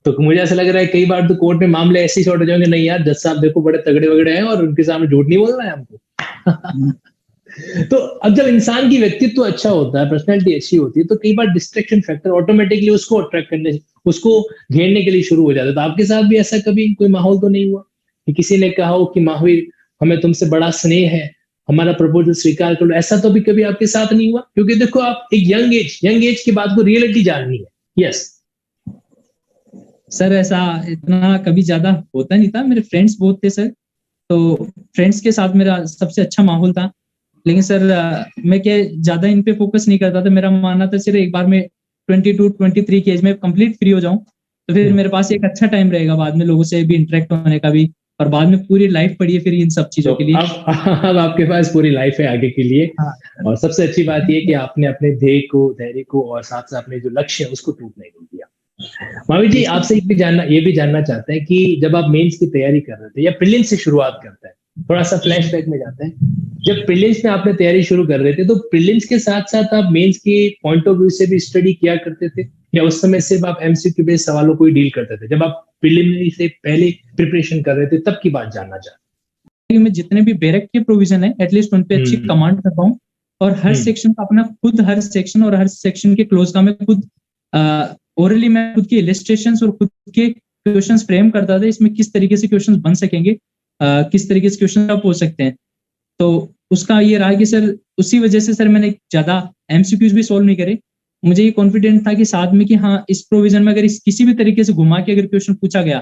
तो मुझे ऐसा लग रहा है कई बार तो कोर्ट में मामले ऐसे ही शॉर्ट हो जाएंगे, नहीं यार जज साहब देखो बड़े तगड़े वगड़े हैं और उनके सामने झूठ नहीं बोलना है हमको। तो अब जब इंसान की व्यक्तित्व अच्छा होता है, पर्सनैलिटी अच्छी होती है, तो कई बार डिस्ट्रैक्शन फैक्टर ऑटोमेटिकली उसको अट्रैक्ट करने, उसको घेरने के लिए शुरू हो जाता है। तो आपके साथ भी ऐसा कभी कोई माहौल तो नहीं हुआ कि किसी ने कहा हो कि महावीर हमें तुमसे बड़ा स्नेह है, हमारा प्रपोजल स्वीकार कर लो? ऐसा तो भी कभी आपके साथ नहीं हुआ? क्योंकि देखो आप एक यंग एज की बात को रियलिटी जाननी है। यस। सर ऐसा इतना कभी ज्यादा होता नहीं था, मेरे फ्रेंड्स बहुत थे सर, तो फ्रेंड्स के साथ मेरा सबसे अच्छा माहौल था। लेकिन सर मैं क्या ज्यादा इन पे फोकस नहीं करता था, मेरा मानना था सिर्फ एक बार में 22-23 की एज में कंप्लीट फ्री हो जाऊं, तो फिर मेरे पास एक अच्छा टाइम रहेगा बाद में लोगों से भी इंटरेक्ट होने का भी, और बाद में पूरी लाइफ पड़ी है फिर इन सब तो चीजों के लिए। अब आपके पास पूरी लाइफ है आगे के लिए। हाँ और सबसे अच्छी बात ये कि आपने अपने ध्येय को, धैर्य को और साथ साथ अपने जो लक्ष्य है उसको टूटने नहीं दिया। महावीर जी आपसे ये भी जानना चाहते हैं कि जब आप मेंस की तैयारी कर रहे थे या प्रीलिम्स से शुरुआत करते हैं, थोड़ा सा फ्लैशबैक में जाते हैं, जब प्रीलिम्स में आपने तैयारी शुरू कर रहे थे तो प्रीलिम्स के साथ साथ आप मेंस के पॉइंट ऑफ व्यू से भी स्टडी किया करते थे या उस समय सिर्फ आप एमसीक्यू बेस्ड सवालों को ही डील करते थे? जब आप प्रीलिमिनरी से पहले प्रिपरेशन कर रहे थे तब की बात जानना चाहते मैं जितने भी बैरक के प्रोविजन है एटलीस्ट उन पे अच्छी हम्म। कमांड कर पाऊँ, और हर हम्म। सेक्शन का अपना खुद, हर सेक्शन और हर सेक्शन के क्लोज का मैं खुद ओरली मैं खुद के इलिस्ट्रेशंस और खुद के क्वेश्चंस फ्रेम करता था, इसमें किस तरीके से क्वेश्चंस बन सकेंगे, किस तरीके से क्वेश्चन अप हो सकते हैं। तो उसका ये रहा कि सर उसी वजह से सर मैंने ज्यादा एमसीक्यूज भी सोल्व नहीं करे। मुझे ये कॉन्फिडेंट था कि साथ में कि हाँ, इस प्रोविजन में अगर किसी भी तरीके से घुमा के अगर क्वेश्चन पूछा गया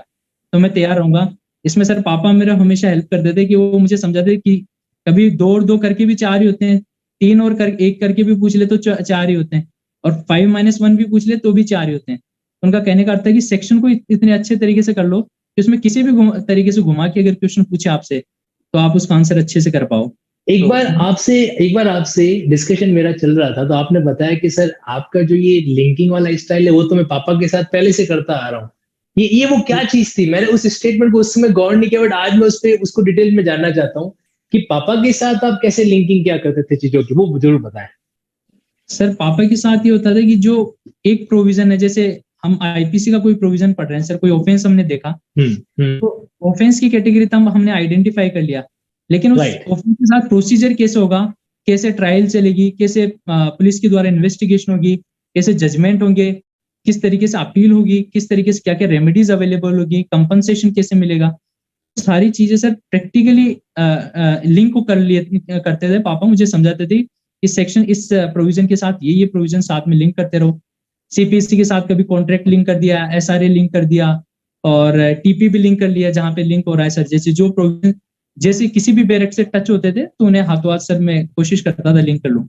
तो मैं तैयार रहूंगा। इसमें सर पापा मेरा हमेशा हेल्प करते थे कि वो मुझे समझाते कि कभी 2 और 2 करके भी 4 ही होते हैं, 3 और 1 करके भी पूछ ले तो 4 ही होते हैं, और 5-1 भी पूछ ले तो भी 4 ही होते हैं। उनका कहने का अर्थ है कि सेक्शन को इतने अच्छे तरीके से कर लो कि उसमें किसी भी तरीके से घुमा के अगर क्वेश्चन पूछे आपसे तो आप उसका आंसर अच्छे से कर पाओ। एक तो बार आपसे डिस्कशन मेरा चल रहा था, तो आपने बताया कि सर आपका जो ये लिंकिंग वाला स्टाइल है वो तो मैं पापा के साथ पहले से करता आ रहा हूँ। ये वो क्या चीज थी? मैंने उस स्टेटमेंट को उस समय गौर नहीं किया, बट आज मैं उस पे उसको डिटेल में जानना चाहता हूँ कि पापा के साथ आप कैसे लिंकिंग क्या करते थे चीजों की, वो जरूर बताएं। सर पापा के साथ ये होता था कि जो एक प्रोविजन है, जैसे हम आईपीसी का कोई प्रोविजन पढ़ रहे हैं सर, कोई ऑफेंस हमने देखा, तो ऑफेंस की कैटेगरी तो हमने आइडेंटिफाई कर लिया, लेकिन उस राइट। ऑफेंस के साथ प्रोसीजर कैसे होगा, कैसे ट्रायल चलेगी, कैसे पुलिस के द्वारा इन्वेस्टिगेशन होगी, कैसे जजमेंट होंगे, किस तरीके से अपील होगी, किस तरीके से क्या क्या रेमेडीज अवेलेबल होगी, कंपनसेशन कैसे मिलेगा, सारी चीजें सर प्रैक्टिकली लिंक को करते थे पापा। मुझे समझाते थे इस सेक्शन, इस प्रोविजन के साथ ये प्रोविजन साथ में लिंक करते रहो। सीपीएससी के साथ कभी कॉन्ट्रैक्ट लिंक कर दिया, एसआरए लिंक कर दिया, और टीपी भी लिंक कर लिया जहां पे लिंक हो रहा है सर। जैसे जो प्रोविजन जैसे किसी भी बैरक से टच होते थे तो उन्हें हाथों हाथ सर मैं कोशिश करता था लिंक कर लूं।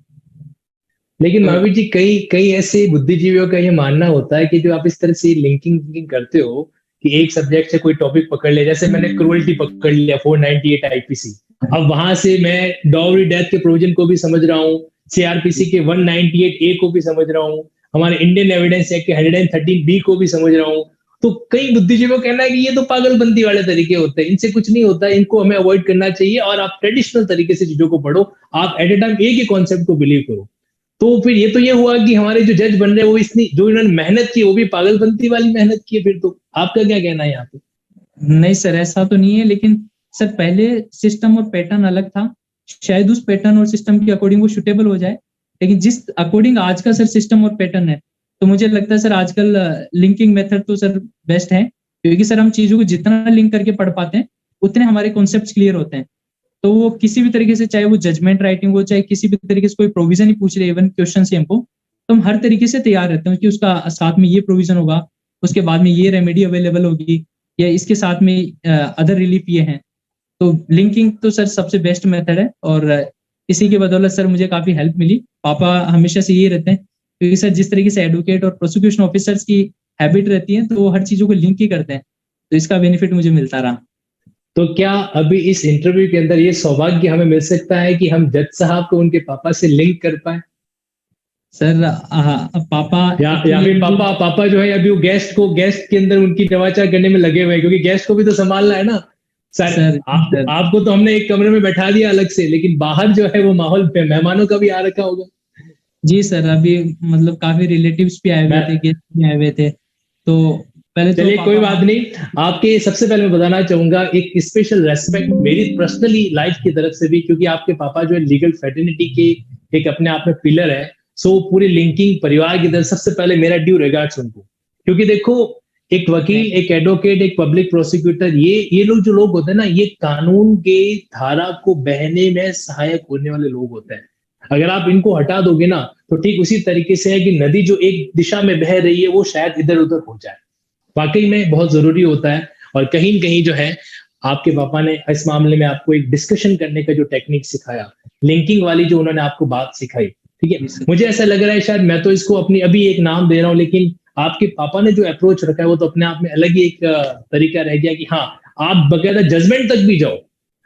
लेकिन तो महावीर जी, कई कई ऐसे बुद्धिजीवियों का ये मानना होता है कि जो आप इस तरह से लिंकिंग करते हो कि एक सब्जेक्ट से कोई टॉपिक पकड़ लिया, जैसे मैंने क्रुएल्टी पकड़ लिया 498 आईपीसी, अब वहां से मैं डॉवरी डेथ के प्रोविजन को भी समझ रहा हूँ, सीआरपीसी के 198 ए को भी समझ रहा हूँ, हमारे इंडियन एविडेंस एक्ट के 113 बी को भी समझ रहा हूँ। तो कई बुद्धिजीवियों का कहना है कि ये तो पागलपंती वाले तरीके होते हैं, इनसे कुछ नहीं होता, इनको हमें अवॉइड करना चाहिए और आप ट्रेडिशनल तरीके से चीजों को पढ़ो, आप एट ए टाइम एक ही कॉन्सेप्ट को बिलीव करो। तो फिर ये तो ये हुआ कि हमारे जो जज बन रहे हैं वो इतनी जो इन्होंने मेहनत की वो भी पागलपंती वाली मेहनत की है। फिर तो आपका क्या कहना है यहाँ पे? नहीं सर, ऐसा तो नहीं है, लेकिन सर पहले सिस्टम और पैटर्न अलग था, शायद उस पैटर्न और सिस्टम के अकॉर्डिंग वो सुटेबल हो जाए, लेकिन जिस अकॉर्डिंग आज का सर सिस्टम और पैटर्न है, तो मुझे लगता है सर आजकल लिंकिंग मेथड तो सर बेस्ट है, क्योंकि सर हम चीजों को जितना लिंक करके पढ़ पाते हैं उतने हमारे कॉन्सेप्ट क्लियर होते हैं। तो वो किसी भी तरीके से, चाहे वो जजमेंट राइटिंग हो, चाहे किसी भी तरीके से कोई प्रोविजन ही पूछ रहे, इवन क्वेश्चन से हमको, तो हम हर तरीके से तैयार रहते हैं कि उसका साथ में ये प्रोविजन होगा, उसके बाद में ये रेमेडी अवेलेबल होगी, या इसके साथ में अदर रिलीफ ये हैं। तो लिंकिंग तो सर सबसे बेस्ट मेथड है, और इसी की बदौलत सर मुझे काफी हेल्प मिली। पापा हमेशा से ये रहते हैं, क्योंकि सर जिस तरीके से एडवोकेट और प्रोसिक्यूशन ऑफिसर्स की हैबिट रहती है, तो वो हर चीजों को लिंक ही करते हैं, तो इसका बेनिफिट मुझे मिलता रहा। तो क्या अभी इस इंटरव्यू के अंदर ये सौभाग्य हमें मिल सकता है कि हम जज साहब को उनके पापा से लिंक कर पाए? सर पापा या फिर पापा जो है अभी वो गेस्ट के अंदर उनकी नवाचार करने में लगे हुए हैं, क्योंकि गेस्ट को भी तो संभालना है ना सर। आपको तो हमने एक कमरे में बैठा दिया अलग से, लेकिन बाहर जो है वो माहौल पे मेहमानों का भी आ रखा होगा। जी सर, अभी मतलब काफी रिलेटिव्स भी आए हुए थे, गेस्ट भी आए हुए थे, तो पहले तो चलिए कोई बात नहीं। आपके सबसे पहले मैं बताना चाहूंगा एक स्पेशल रेस्पेक्ट मेरी पर्सनली लाइफ की तरफ से भी, क्योंकि आपके पापा जो है लीगल फ्रेटर्निटी के एक अपने आप में पिलर है। सो पूरी लिंकिंग परिवार की तरफ सबसे पहले मेरा ड्यू रिगार्ड्स उनको, क्योंकि देखो एक वकील, एक एडवोकेट, एक पब्लिक प्रोसिक्यूटर, ये लोग जो लोग होते हैं ना, ये कानून के धारा को बहने में सहायक होने वाले लोग होते हैं। अगर आप इनको हटा दोगे ना, तो ठीक उसी तरीके से है कि नदी जो एक दिशा में बह रही है वो शायद इधर उधर हो जाए। वाकई में बहुत जरूरी होता है। और कहीं न कहीं जो है आपके पापा ने इस मामले में आपको एक डिस्कशन करने का जो टेक्निक सिखाया, लिंकिंग वाली जो उन्होंने आपको बात सिखाई, ठीक है, मुझे ऐसा लग रहा है शायद मैं तो इसको अपनी अभी एक नाम दे रहा हूं, लेकिन आपके पापा ने जो अप्रोच रखा है वो तो अपने आप में अलग ही एक तरीका रह गया कि हाँ, आप बकायदा जजमेंट तक भी जाओ।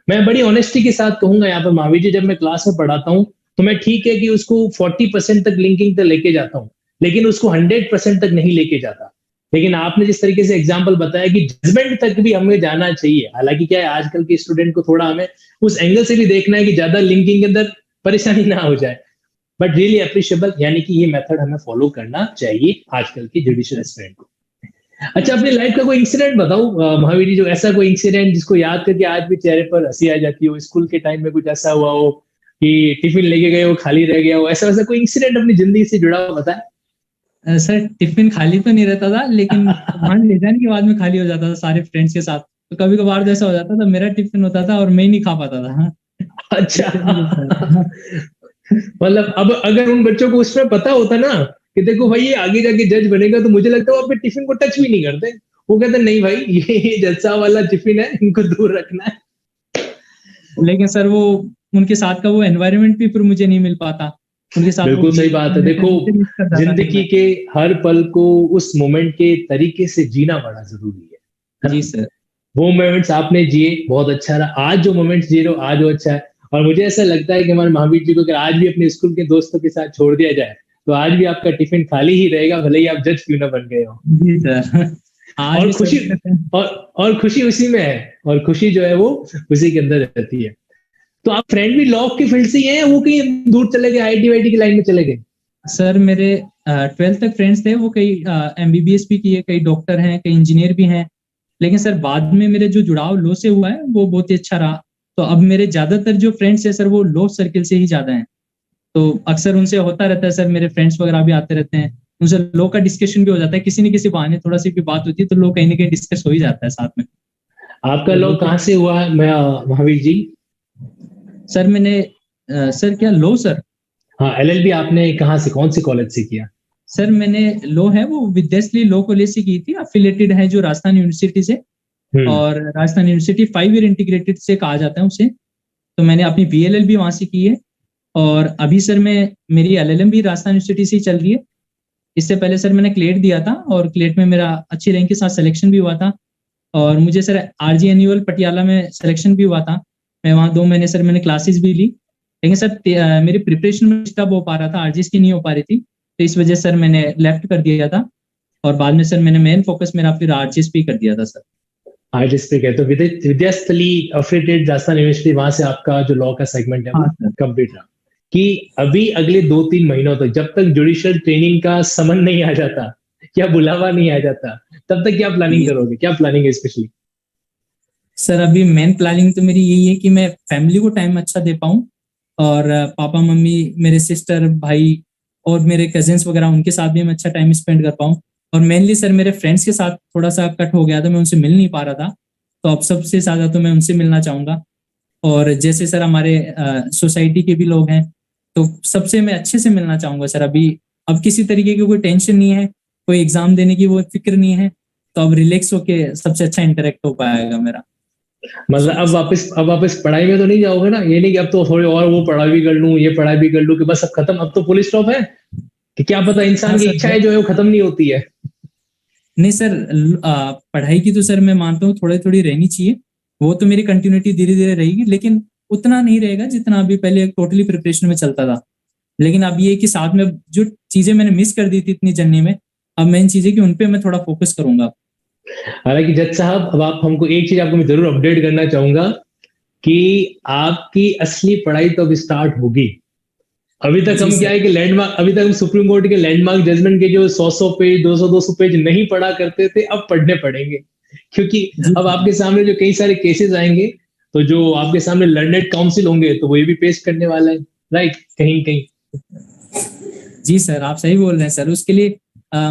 मैं बड़ी ऑनेस्टी के साथ कहूंगा यहाँ पर महावीर जी, जब मैं क्लास में पढ़ाता हूँ तो मैं ठीक है कि उसको 40% तक लिंकिंग तक लेके जाता हूँ, लेकिन उसको 100% तक नहीं लेके जाता। लेकिन आपने जिस तरीके से एग्जाम्पल बताया कि जजमेंट तक भी हमें जाना चाहिए, हालांकि क्या है आजकल के स्टूडेंट को थोड़ा हमें उस एंगल से भी देखना है कि ज्यादा लिंकिंग के अंदर परेशानी ना हो जाए, बट रियली अप्रिशिएबल, यानी कि ये मेथड हमें फॉलो करना चाहिए आजकल के जुडिशियल एस्पिरेंट को। अच्छा, अपनी लाइफ का कोई इंसिडेंट बताओ महावीर जी, जो ऐसा कोई इंसिडेंट जिसको याद करके आज भी चेहरे पर हंसी आ जाती हो, स्कूल के टाइम में कुछ ऐसा हुआ हो कि टिफिन लेके गए हो खाली रह गया हो, ऐसा वैसा कोई इंसिडेंट अपनी जिंदगी से जुड़ा हुआ बताए। सर टिफिन खाली तो नहीं रहता था, लेकिन वहां ले जाने के बाद में खाली हो जाता था सारे फ्रेंड्स के साथ। तो कभी कभार जैसा हो जाता था, मेरा टिफिन होता था और मैं ही नहीं खा पाता था। अच्छा। इससे भी होता था। मतलब अब अगर उन बच्चों को उसमें पता होता ना कि देखो भाई ये आगे जाके जज बनेगा, तो मुझे लगता है वो अपने टिफिन को टच भी नहीं करते। वो कहते नहीं भाई, ये जज साहब वाला टिफिन है, इनको दूर रखना है। लेकिन सर वो उनके साथ का वो एनवायरनमेंट भी फिर मुझे नहीं मिल पाता, उनके साथ वो बिल्कुल सही बात है। देखो, उसे मिस कर जाता फिर जिंदगी मैं। के हर पल को उस मोमेंट के तरीके से जीना बड़ा जरूरी है जी ना? सर। वो मोमेंट्स आपने जिए, बहुत अच्छा रहा। आज जो मोमेंट्स जी रहे हो, आज वो अच्छा है। और मुझे ऐसा लगता है कि हमारे महावीर जी को अगर आज भी अपने स्कूल के दोस्तों के साथ छोड़ दिया जाए, तो आज भी आपका टिफिन खाली ही रहेगा, भले ही आप जज क्यों ना बन गए हो। जी सर। आज और भी खुशी, सर। और और खुशी उसी में है, और खुशी जो है वो उसी के अंदर रहती है। तो आप फ्रेंड भी लॉ की फील्ड से ही हैं, या वो कहीं दूर चले गए, आईटी वाईटी की लाइन में चले गए? सर मेरे 12th तक फ्रेंड्स थे, वो कई एमबीबीएस भी किए, कई डॉक्टर हैं, कई इंजीनियर भी हैं। लेकिन सर बाद में मेरे जो जुड़ाव लॉ से हुआ है वो बहुत ही अच्छा रहा। तो अब मेरे ज्यादातर जो फ्रेंड्स हैं सर वो लॉ सर्किल से ही ज्यादा हैं। तो अक्सर उनसे होता रहता है सर, मेरे फ्रेंड्स वगैरह भी आते रहते हैं, उनसे लॉ का डिस्कशन भी हो जाता है, किसी न किसी बहाने थोड़ा सी भी बात होती है तो लॉ कहीं ना कहीं डिस्कस हो ही जाता है साथ में। आपका तो लॉ लॉ कहाँ के से हुआ है महावीर जी? सर मैंने सर क्या लॉ सर? हाँ, एलएलबी आपने कहाँ से, कौन से कॉलेज से किया? सर मैंने लॉ है वो विद्याश्री लॉ कॉलेज से की थी, अफिलेटेड है जो राजस्थान यूनिवर्सिटी से। हम्म। और राजस्थान यूनिवर्सिटी 5 ईयर इंटीग्रेटेड से कहा जाता है उसे। तो मैंने अपनी बीएलएल भी वहां से की है। और अभी सर मैं मेरी एलएलएम भी राजस्थान यूनिवर्सिटी से ही चल रही है। इससे पहले सर मैंने क्लेट दिया था और क्लेट में मेरा अच्छी रैंक के साथ सिलेक्शन भी हुआ था। और मुझे सर आरजी एनुअल पटियाला में सिलेक्शन भी हुआ था। मैं वहाँ 2 महीने सर मैंने क्लासेस भी ली। लेकिन सर मेरी प्रिपरेशन में डिस्टर्ब हो पा रहा था, आरजीएस की नहीं हो पा रही थी, तो इस वजह से सर मैंने लेफ्ट कर दिया था। और बाद में सर मैंने मेन फोकस मेरा फिर आरजीएस पे कर दिया था सर। आर्टिस्ट पे कहते हो, विद्यास्थली अफिलिएटेड राजस्थान यूनिवर्सिटी, वहां से आपका जो लॉ का सेगमेंट है वो हाँ सर। कंप्लीट रहा। कि अभी अगले 2-3 महीनों तक, जब तक जुडिशियल ट्रेनिंग का समन नहीं आ जाता या बुलावा नहीं आ जाता, तब तक क्या प्लानिंग करोगे, क्या प्लानिंग है स्पेशली? सर अभी मेन प्लानिंग तो मेरी यही है कि मैं फैमिली को टाइम अच्छा दे पाऊँ। और पापा मम्मी, मेरे सिस्टर भाई और मेरे कजिन्स वगैरह, उनके साथ भी मैं अच्छा टाइम स्पेंड कर पाऊँ। और मेनली सर मेरे फ्रेंड्स के साथ थोड़ा सा कट हो गया था, मैं उनसे मिल नहीं पा रहा था। तो अब सबसे ज्यादा तो मैं उनसे मिलना चाहूंगा। और जैसे सर हमारे सोसाइटी के भी लोग हैं, तो सबसे मैं अच्छे से मिलना चाहूंगा सर। अभी अब किसी तरीके की कोई टेंशन नहीं है, कोई एग्जाम देने की वो फिक्र नहीं है। तो अब रिलैक्स होके सबसे अच्छा इंटरेक्ट हो पाएगा मेरा। मतलब अब वापस पढ़ाई में तो नहीं जाओगे ना? ये नहीं कि अब तो थोड़ी और वो पढ़ाई भी कर लूं, ये पढ़ाई भी कर लूं, कि बस अब खत्म, अब तो पुलिस स्टॉप है, कि क्या पता हाँ इंसान की सर। इच्छाएं जो है वो खत्म नहीं होती है। नहीं सर, पढ़ाई की तो सर मैं मानता हूँ थोड़ी थोड़ी रहनी चाहिए। वो तो मेरी कंटिन्यूटी धीरे धीरे रहेगी, लेकिन उतना नहीं रहेगा जितना अभी पहले टोटली प्रिपरेशन में चलता था। लेकिन अब ये कि साथ में जो चीजें मैंने मिस कर दी थी इतनी जर्नी में, अब मेन चीज है कि उनपे मैं थोड़ा फोकस करूंगा। हालांकि जज साहब, अब आप हमको एक चीज, आपको मैं जरूर अपडेट करना चाहूंगा कि आपकी असली पढ़ाई तो अभी स्टार्ट होगी। अभी तक जी हम क्या सर। है कि लैंडमार्क, अभी तक हम सुप्रीम कोर्ट के लैंडमार्क जजमेंट के जो 100 पेज, 200 पेज नहीं पढ़ा करते थे, अब पढ़ने पड़ेंगे। क्योंकि जी अब आपके सामने जो कई सारे केसेस आएंगे, तो जो आपके सामने लर्नेड काउंसिल होंगे, तो वो ये भी पेश करने वाला है, राइट, कहीं कहीं। जी सर, आप सही बोल रहे हैं सर। उसके लिए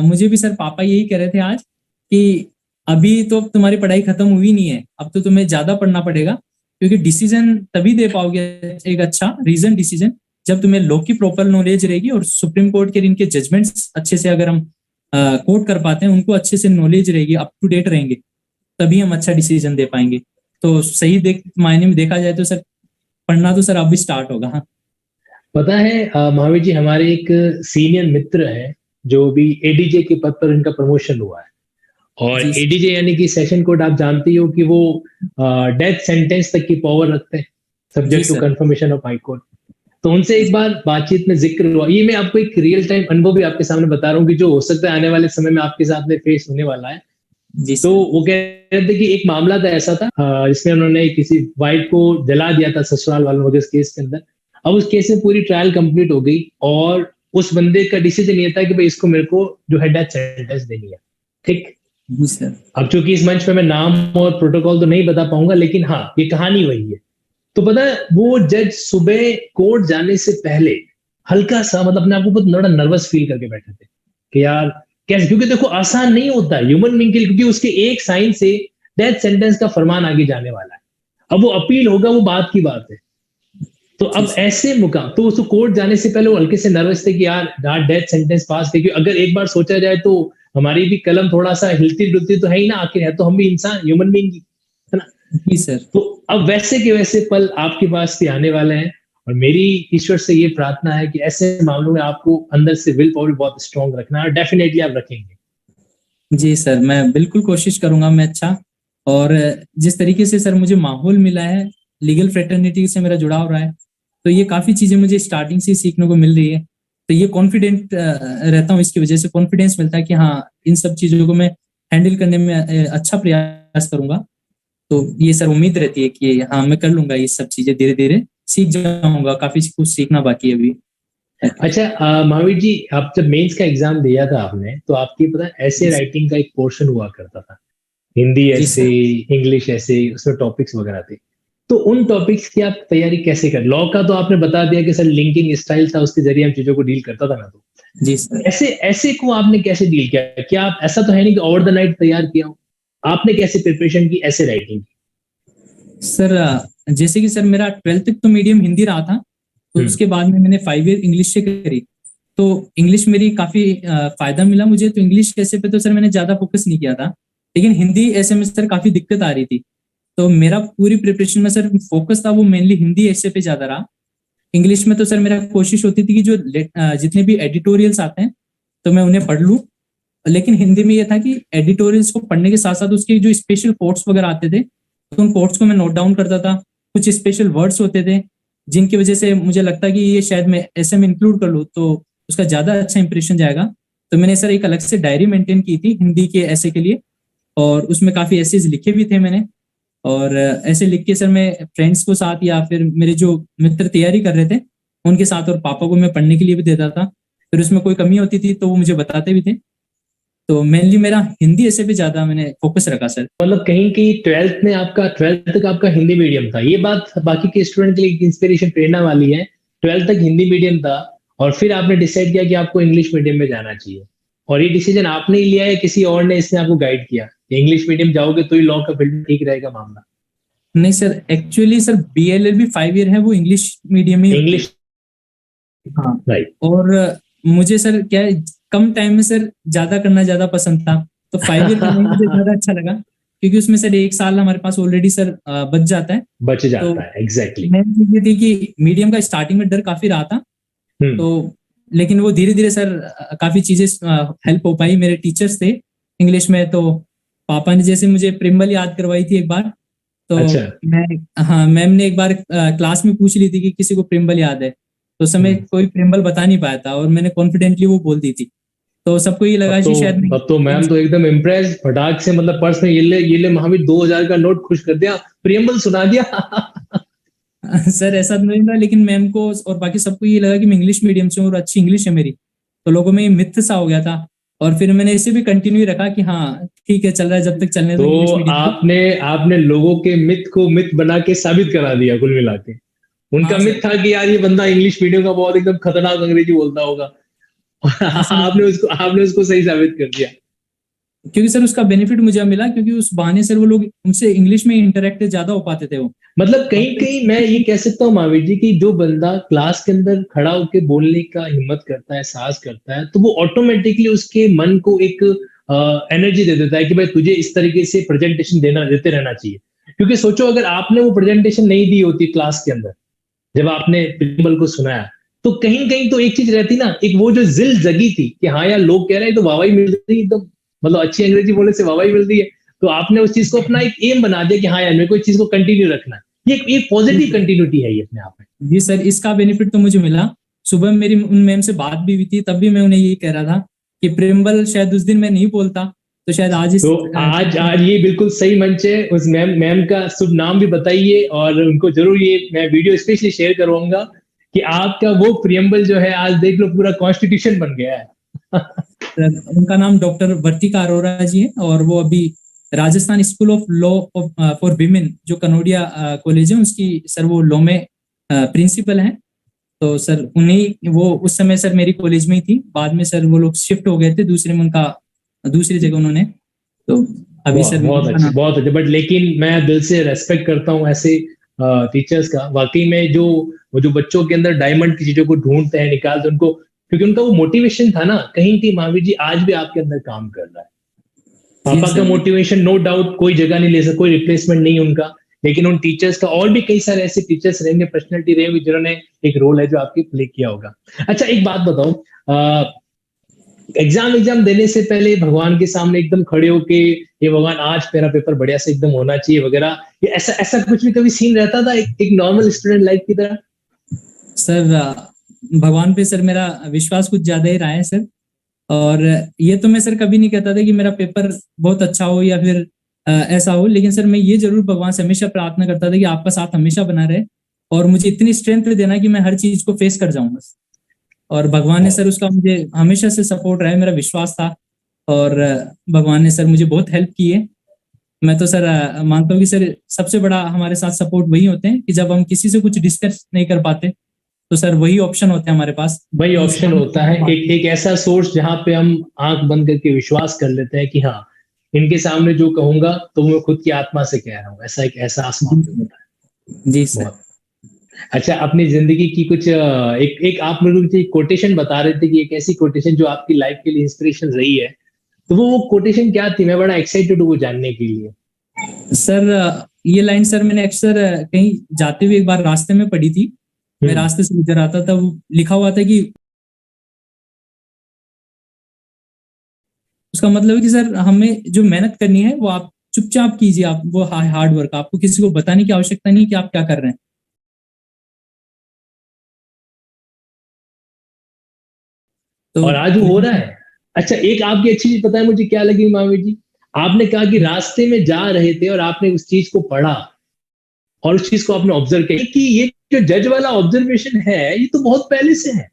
मुझे भी सर पापा यही कह रहे थे आज कि अभी तो तुम्हारी पढ़ाई खत्म हुई नहीं है, अब तो तुम्हें ज्यादा पढ़ना पड़ेगा। क्योंकि डिसीजन तभी दे पाओगे एक अच्छा रीजन डिसीजन, जब तुम्हें लॉ की प्रॉपर नॉलेज रहेगी और सुप्रीम कोर्ट के इनके जजमेंट्स अच्छे से अगर हम कोट कर पाते हैं, उनको अच्छे से नॉलेज रहेगी, अप टू डेट रहेंगे, तभी हम अच्छा डिसीजन दे पाएंगे। तो सही मायने में देखा जाए तो सर पढ़ना तो सर अब भी स्टार्ट होगा। हाँ। पता है महावीर जी, हमारे एक सीनियर मित्र है, जो भी एडीजे के पद पर इनका प्रमोशन हुआ है। और जी एडीजे यानी कि सेशन कोर्ट, आप जानते ही हो कि वो डेथ सेंटेंस तक की पावर रखते हैं, जी subject to sir. Confirmation of high court. तो उनसे एक बार बातचीत में जिक्र हुआ, ये मैं आपको एक रियल टाइम अनुभव भी आपके सामने बता रहा हूँ, कि जो हो सकता है आने वाले समय में आपके साथ में फेस होने वाला है। जी तो सर। वो कह रहे थे कि एक मामला था, ऐसा था जिसमें उन्होंने किसी वाइफ को जला दिया था ससुराल वालों ने, इस केस के अंदर। अब उस केस में पूरी ट्रायल कंप्लीट हो गई, और उस बंदे का डिसीजन ये था कि भाई इसको, मेरे को जो है डेथ सेंटेंस देनी है। ठीक। जी सर। अब चूंकि इस मंच पे मैं नाम और प्रोटोकॉल तो नहीं बता पाऊंगा, लेकिन हाँ, ये कहानी वही है। तो पता है, वो जज सुबह कोर्ट जाने से पहले हल्का सा, मतलब अपने आप को बहुत बड़ा नर्वस फील करके बैठे थे, कि यार कैसे, क्योंकि देखो आसान नहीं होता ह्यूमन बीइंग के लिए, क्योंकि उसके एक साइन से डेथ सेंटेंस का फरमान आगे जाने वाला है। अब वो अपील होगा, वो बात की बात है। तो जी अब ऐसे मुकाम, तो उसको कोर्ट जाने से पहले वो हल्के से नर्वस थे कि यार डेथ सेंटेंस पास थे, क्योंकि अगर एक बार सोचा जाए तो हमारी भी कलम थोड़ा सा हिलती डुलती तो है ही ना, आखिर है तो हम भी इंसान, ह्यूमन बीइंग, है ना। जी सर। तो अब वैसे के वैसे पल आपके पास भी आने वाले हैं, और मेरी ईश्वर से ये प्रार्थना है कि ऐसे मामलों में आपको अंदर से विल पावर बहुत स्ट्रांग रखना है, और डेफिनेटली आप रखेंगे। जी सर, मैं बिल्कुल कोशिश करूंगा मैं अच्छा। और जिस तरीके से सर मुझे माहौल मिला है, लीगल फ्रेटर्निटी से मेरा जुड़ाव रहा है, तो ये काफी चीजें मुझे स्टार्टिंग से ही सीखने को मिल रही है। तो ये कॉन्फिडेंट रहता हूँ, इसकी वजह से कॉन्फिडेंस मिलता है कि हाँ, इन सब चीजों को मैं हैंडल करने में अच्छा प्रयास करूंगा। तो ये सर उम्मीद रहती है कि हाँ, मैं कर लूंगा ये सब चीजें, धीरे धीरे सीख जाऊंगा। काफी कुछ सीखना बाकी है अभी। अच्छा महावीर जी, आप जब मेंस का एग्जाम दिया था आपने, तो आपकी पता ऐसे राइटिंग का एक पोर्शन हुआ करता था, हिंदी जी ऐसे, सर। इंग्लिश ऐसे, उसमें टॉपिक्स वगैरह थे। तो उन टॉपिक्स की आप तैयारी कैसे कर, लॉ का तो आपने बता दिया कि सर लिंकिंग स्टाइल था, उसके जरिए हम चीजों को डील करता था ना, तो जी सर। ऐसे ऐसे को आपने कैसे डील किया? क्या आप, ऐसा तो है नहीं कि ओवर द नाइट तैयार किया हो, आपने कैसे प्रिपरेशन की ऐसे राइटिंग की? सर जैसे कि सर मेरा 12th तक तो मीडियम हिंदी रहा था, तो उसके बाद में मैंने 5 ईयर इंग्लिश से करी। तो इंग्लिश मेरी काफी फायदा मिला मुझे। तो इंग्लिश ऐसे पे तो सर मैंने ज्यादा फोकस नहीं किया था, लेकिन हिंदी ऐसे में सर काफी दिक्कत आ रही थी। तो मेरा पूरी प्रिपरेशन में सर फोकस था वो मेनली हिंदी ऐसे पे ज्यादा रहा। इंग्लिश में तो सर मेरा कोशिश होती थी कि जो जितने भी एडिटोरियल्स आते हैं तो मैं उन्हें पढ़ लूँ। लेकिन हिंदी में ये था कि एडिटोरियल्स को पढ़ने के साथ साथ उसके जो स्पेशल कोट्स वगैरह आते थे, तो उन कोट्स को मैं नोट डाउन करता था। कुछ स्पेशल वर्ड्स होते थे जिनकी वजह से मुझे लगता कि ये शायद मैं ऐसे में इंक्लूड कर लूँ तो उसका ज्यादा अच्छा इंप्रेशन जाएगा। तो मैंने सर एक अलग से डायरी मेंटेन की थी हिंदी के ऐसे के लिए, और उसमें काफी ऐसे लिखे भी थे मैंने। और ऐसे लिख के सर मैं फ्रेंड्स को साथ या फिर मेरे जो मित्र तैयारी कर रहे थे उनके साथ, और पापा को मैं पढ़ने के लिए भी देता था। फिर उसमें कोई कमी होती थी तो वो मुझे बताते भी थे। तो मेनली मेरा हिंदी ऐसे पे ज्यादा मैंने फोकस रखा सर। मतलब कहीं कहीं ट्वेल्थ तक आपका हिंदी मीडियम था, ये बात बाकी के स्टूडेंट के लिए इंस्पिरेशन, प्रेरणा वाली है। ट्वेल्थ तक हिंदी मीडियम था, और फिर आपने डिसाइड किया कि आपको इंग्लिश मीडियम में जाना चाहिए, और ये डिसीजन आपने ही लिया है, किसी और ने इसने आपको गाइड किया कि इंग्लिश मीडियम जाओगे तो ही लॉ का फील्ड ठीक रहेगा मामला? नहीं sir, actually sir BLLB 5 year है वो इंग्लिश मीडियम ही होती है। इंग्लिश, हाँ। राइट। और मुझे सर क्या है, कम टाइम में सर ज्यादा करना ज्यादा पसंद था। तो 5 ईयर करना ही मुझे ज्यादा अच्छा लगा, क्योंकि उसमें सर 1 साल हमारे पास ऑलरेडी सर बच जाता है। बच तो जाता है, एग्जैक्टली। मेन चीज ये थी कि मीडियम का स्टार्टिंग में डर काफी रहा था। हम्म। तो लेकिन वो धीरे धीरे सर काफी चीजें हेल्प हो पाई। मेरे टीचर्स थे इंग्लिश में, तो पापा ने जैसे मुझे प्रिम्बल याद करवाई थी एक बार। तो अच्छा। मैं, हाँ, मैम ने एक बार क्लास में पूछ ली थी कि किसी को प्रिम्बल याद है, तो उस समय हम्म। कोई प्रिम्बल बता नहीं पाया था और मैंने कॉन्फिडेंटली वो बोल दी थी। तो सबको ये अब लगा तो कि शायद अब तो मैम तो एकदम इम्प्रेस, फटाक से मतलब पर्स में ये ले महावीर 2000 का नोट, खुश कर दिया, प्रियम्बल सुना दिया। सर ऐसा तो नहीं था, लेकिन मैम को और बाकी सबको ये लगा कि मैं इंग्लिश मीडियम से हूँ और अच्छी इंग्लिश है मेरी। तो लोगों में ये मिथ सा हो गया था। और फिर मैंने इसे भी कंटिन्यू रखा कि हाँ ठीक है, चल रहा है, जब तक चलने दो तो इंग्लिश मीडियम को। आपने आपने लोगों के मिथ को मिथ बना के साबित करा दिया कुल मिला के। उनका हाँ मिथ सर। था कि यार ये बंदा इंग्लिश मीडियम का बहुत एकदम खतरनाक अंग्रेजी बोलता होगा। हाँ सर, आपने उसको सही साबित कर दिया। क्योंकि सर उसका बेनिफिट मुझे मिला, क्योंकि उस बहाने सर वो लोग उनसे इंग्लिश में इंटरेक्ट ज्यादा हो पाते थे वो। मतलब और कहीं कहीं मैं ये कह सकता हूँ महावीर जी, कि जो बंदा क्लास के अंदर खड़ा होकर बोलने का हिम्मत करता है, साहस करता है, तो वो ऑटोमेटिकली उसके मन को एक एनर्जी दे देता है कि भाई तुझे इस तरीके से प्रेजेंटेशन देते रहना चाहिए। क्योंकि सोचो अगर आपने वो प्रेजेंटेशन नहीं दी होती क्लास के अंदर, जब आपने प्रिंसिपल को सुनाया, तो कहीं कहीं तो एक चीज रहती ना, एक वो जो जिल जगी थी कि हाँ यार लोग कह रहे हैं तो वाहवाही मिल रही है, एकदम मतलब अच्छी अंग्रेजी बोलने से वाहवाही मिल रही है। तो आपने उस चीज को अपना एक एम बना दिया कि हाँ यार मेरे को इस चीज को कंटिन्यू रखना है। ये पॉजिटिव कंटिन्यूटी है ये अपने आप में। जी सर, इसका बेनिफिट तो मुझे मिला। सुबह मेरी उन मैम से बात भी हुई थी, तब भी मैं उन्हें यही कह रहा था कि प्रिम्बल शायद उस दिन मैं नहीं बोलता तो शायद आज इस तो आज आज ये बिल्कुल सही मंच है, उस मैम मैम का शुभ नाम भी बताइए, और उनको जरूर ये मैं वीडियो स्पेशली शेयर करूंगा कि आपका वो प्रियम्बल जो है आज देख लो पूरा कॉन्स्टिट्यूशन बन गया है। उनका नाम डॉक्टर वर्तिका अरोरा जी है, और वो अभी Rajasthan school of law for women जो कनोडिया कॉलेज है उसकी सर वो लॉ में प्रिंसिपल हैं। तो सर उन्हीं वो उस समय सर मेरी कॉलेज में ही थी, बाद में सर वो लोग शिफ्ट हो गए थे दूसरे में, उनका दूसरी जगह उन्होंने, तो अभी सर बहुत अच्छे। बट लेकिन मैं दिल से रेस्पेक्ट करता हूँ ऐसे टीचर्स का, वाकई में जो वो जो बच्चों के अंदर डायमंड की चीजों को ढूंढते हैं, निकालते हैं उनको, क्योंकि उनका वो मोटिवेशन था ना कहीं थी। महावीर जी आज भी आपके अंदर काम कर रहा है। पापा का मोटिवेशन नो डाउट कोई जगह नहीं ले सकता, कोई रिप्लेसमेंट नहीं उनका, लेकिन उन टीचर्स का और भी कई सारे ऐसे टीचर्स रहेंगे, पर्सनैलिटी रहेंगे जिन्होंने एक रोल है जो आपकी प्ले किया होगा। अच्छा एक बात बताओ, एग्जाम देने से पहले भगवान के सामने एकदम खड़े होके ये भगवान आज मेरा पेपर बढ़िया से एकदम होना चाहिए वगैरह, ये ऐसा ऐसा कुछ भी कभी सीन रहता था एक नॉर्मल स्टूडेंट लाइफ की तरह? सर भगवान पे सर मेरा विश्वास कुछ ज्यादा ही रहा है सर, और ये तो मैं सर कभी नहीं कहता था कि मेरा पेपर बहुत अच्छा हो या फिर ऐसा हो, लेकिन सर मैं ये जरूर भगवान से हमेशा प्रार्थना करता था कि आपका साथ हमेशा बना रहे और मुझे इतनी स्ट्रेंथ देना कि मैं हर चीज को फेस कर जाऊं बस। और भगवान ने सर उसका मुझे हमेशा से सपोर्ट रहा है, मेरा विश्वास था, और भगवान ने सर मुझे बहुत हेल्प की है। मैं तो सर मानता हूँ कि सर सबसे बड़ा हमारे साथ सपोर्ट वही होते हैं कि जब हम किसी से कुछ डिस्कस नहीं कर पाते तो सर वही ऑप्शन होते हैं हमारे पास, वही ऑप्शन होता है, एक ऐसा सोर्स जहां पे हम आंख बंद करके विश्वास कर लेते हैं कि हाँ इनके सामने जो कहूंगा तो मैं खुद की आत्मा से कह रहा हूँ, ऐसा एक एहसास होता है। जी सर। अच्छा अपनी जिंदगी की कुछ एक आप मेरे को कोटेशन बता रहे थे कि एक ऐसी कोटेशन जो आपकी लाइफ के लिए इंस्पिरेशन रही है, तो वो कोटेशन क्या थी? मैं बड़ा एक्साइटेड हूँ वो जानने के लिए। सर ये लाइन सर मैंने अक्सर कहीं जाते हुए एक बार रास्ते में पढ़ी थी, मैं रास्ते से गुजर आता था, वो लिखा हुआ था कि उसका मतलब है कि सर हमें जो मेहनत करनी है वो आप चुपचाप कीजिए, आप वो हार्ड वर्क, आपको किसी को बताने की आवश्यकता नहीं कि आप क्या कर रहे हैं। तो और आज वो हो रहा है। अच्छा एक आपकी अच्छी चीज पता है मुझे क्या लगी महावीर जी, आपने कहा कि रास्ते में जा रहे थे और आपने उस चीज को पढ़ा और उस चीज को आपने ऑब्जर्व किया कि ये जो जज वाला ऑब्जर्वेशन है ये तो बहुत पहले से है।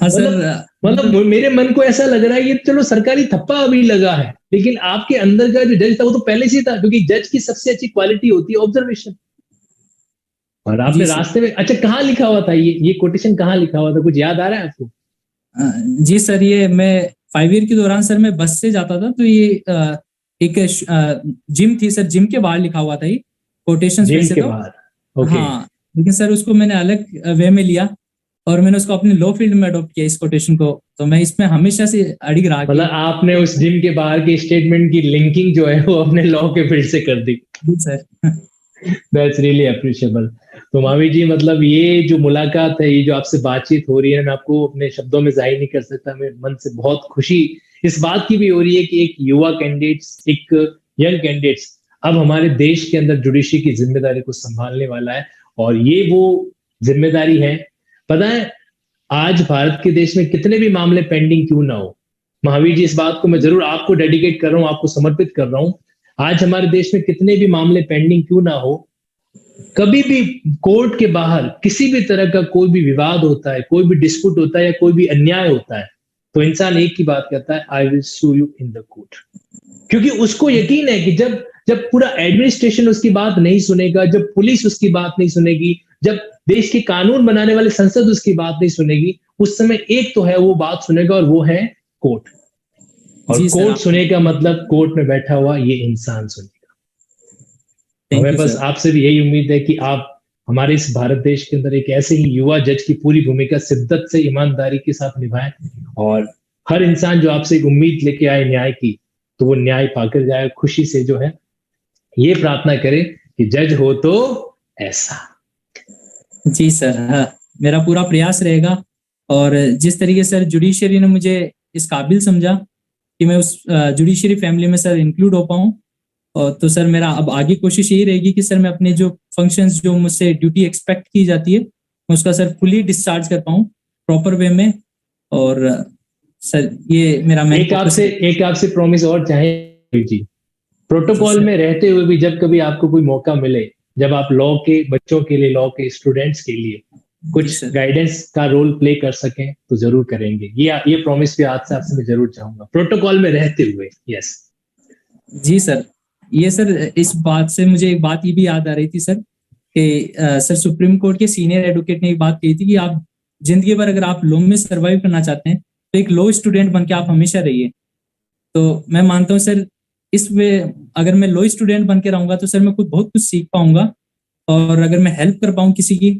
हाँ सर, मतलब मेरे मन को ऐसा लग रहा है ये चलो सरकारी थप्पा अभी लगा है, लेकिन आपके अंदर का जो जज था वो तो पहले से था, क्योंकि जज की सबसे अच्छी क्वालिटी होती है ऑब्जर्वेशन। और आपने रास्ते में, अच्छा कहाँ लिखा हुआ था ये कोटेशन कहाँ लिखा हुआ था, कुछ याद आ रहा है आपको? जी सर, ये मैं 5 ईयर के दौरान सर मैं बस से जाता था, तो ये एक जिम थी सर, जिम के बाहर लिखा हुआ था ये कोटेशन वैसे तो हाँ, लेकिन सर उसको मैंने अलग वे में लिया और मैंने उसको अपने लॉ फील्ड में अडॉप्ट किया इस कोटेशन को, तो मैं इसमें हमेशा से अड़िग रहा। मतलब आपने उस जिम के बाहर के स्टेटमेंट की लिंकिंग जो है वो अपने लॉ के फील्ड से कर दी। Sir that's really appreciable. तो महावीर जी मतलब ये जो मुलाकात है, ये जो आपसे बातचीत हो रही है, मैं आपको अपने शब्दों में जाहिर नहीं कर सकता, मेरे मन से बहुत खुशी इस बात की भी हो रही है कि एक युवा कैंडिडेट्स, एक यंग कैंडिडेट्स अब हमारे देश के अंदर जुडिशरी की जिम्मेदारी को संभालने वाला है। और ये वो जिम्मेदारी है, पता है आज भारत के देश में कितने भी मामले पेंडिंग क्यों ना हो, महावीर जी इस बात को मैं जरूर आपको डेडिकेट कर रहा हूँ, आपको समर्पित कर रहा हूँ, आज हमारे देश में कितने भी मामले पेंडिंग क्यों ना हो, कभी भी कोर्ट के बाहर किसी भी तरह का कोई भी विवाद होता है, कोई भी डिस्प्यूट होता है या कोई भी अन्याय होता है, तो इंसान एक ही बात कहता है, I will sue you in the court. क्योंकि उसको यकीन है कि जब जब पूरा एडमिनिस्ट्रेशन उसकी बात नहीं सुनेगा, जब पुलिस उसकी बात नहीं सुनेगी, जब देश के कानून बनाने वाले संसद उसकी बात नहीं सुनेगी, उस समय एक तो है वो बात सुनेगा और वो है कोर्ट। और कोर्ट सुनेगा मतलब कोर्ट में बैठा हुआ ये इंसान सुनेगा। हमें बस आपसे भी यही उम्मीद है कि आप हमारे इस भारत देश के अंदर एक ऐसे ही युवा जज की पूरी भूमिका शिद्दत से, ईमानदारी के साथ निभाएं, और हर इंसान जो आपसे एक उम्मीद लेके आए न्याय की, तो वो न्याय पाकर जाए, खुशी से जो है ये प्रार्थना करें कि जज हो तो ऐसा। जी सर, हाँ, मेरा पूरा प्रयास रहेगा, और जिस तरीके सर जुडिशरी ने मुझे इस काबिल समझा कि मैं उस जुडिशरी फैमिली में सर इंक्लूड हो पाऊं, और तो सर मेरा अब आगे कोशिश यही रहेगी कि सर मैं अपने जो फंक्शंस, जो मुझसे ड्यूटी एक्सपेक्ट की जाती है, मैं उसका सर फुली डिस्चार्ज कर पाऊं प्रॉपर वे में। और सर ये मेरा एक आपसे प्रॉमिस और चाहे जी, प्रोटोकॉल में रहते हुए भी जब कभी आपको कोई मौका मिले, जब आप लॉ के बच्चों के लिए, लॉ के स्टूडेंट्स के लिए कुछ गाइडेंस का रोल प्ले कर सकें तो जरूर करेंगे। ये प्रॉमिस भी आज से आपसे मैं जरूर चाहूंगा, प्रोटोकॉल में रहते हुए। यस जी सर, ये सर इस बात से मुझे एक बात ये भी याद आ रही थी सर कि सर सुप्रीम कोर्ट के सीनियर एडवोकेट ने एक बात कही थी कि आप जिंदगी भर अगर आप लॉ में सर्वाइव करना चाहते हैं तो एक लॉ स्टूडेंट बन के आप हमेशा रहिए। तो मैं मानता हूँ सर इस वे अगर मैं लॉ स्टूडेंट बन के रहूंगा तो सर मैं कुछ बहुत कुछ सीख पाऊंगा, और अगर मैं हेल्प कर पाऊँ किसी की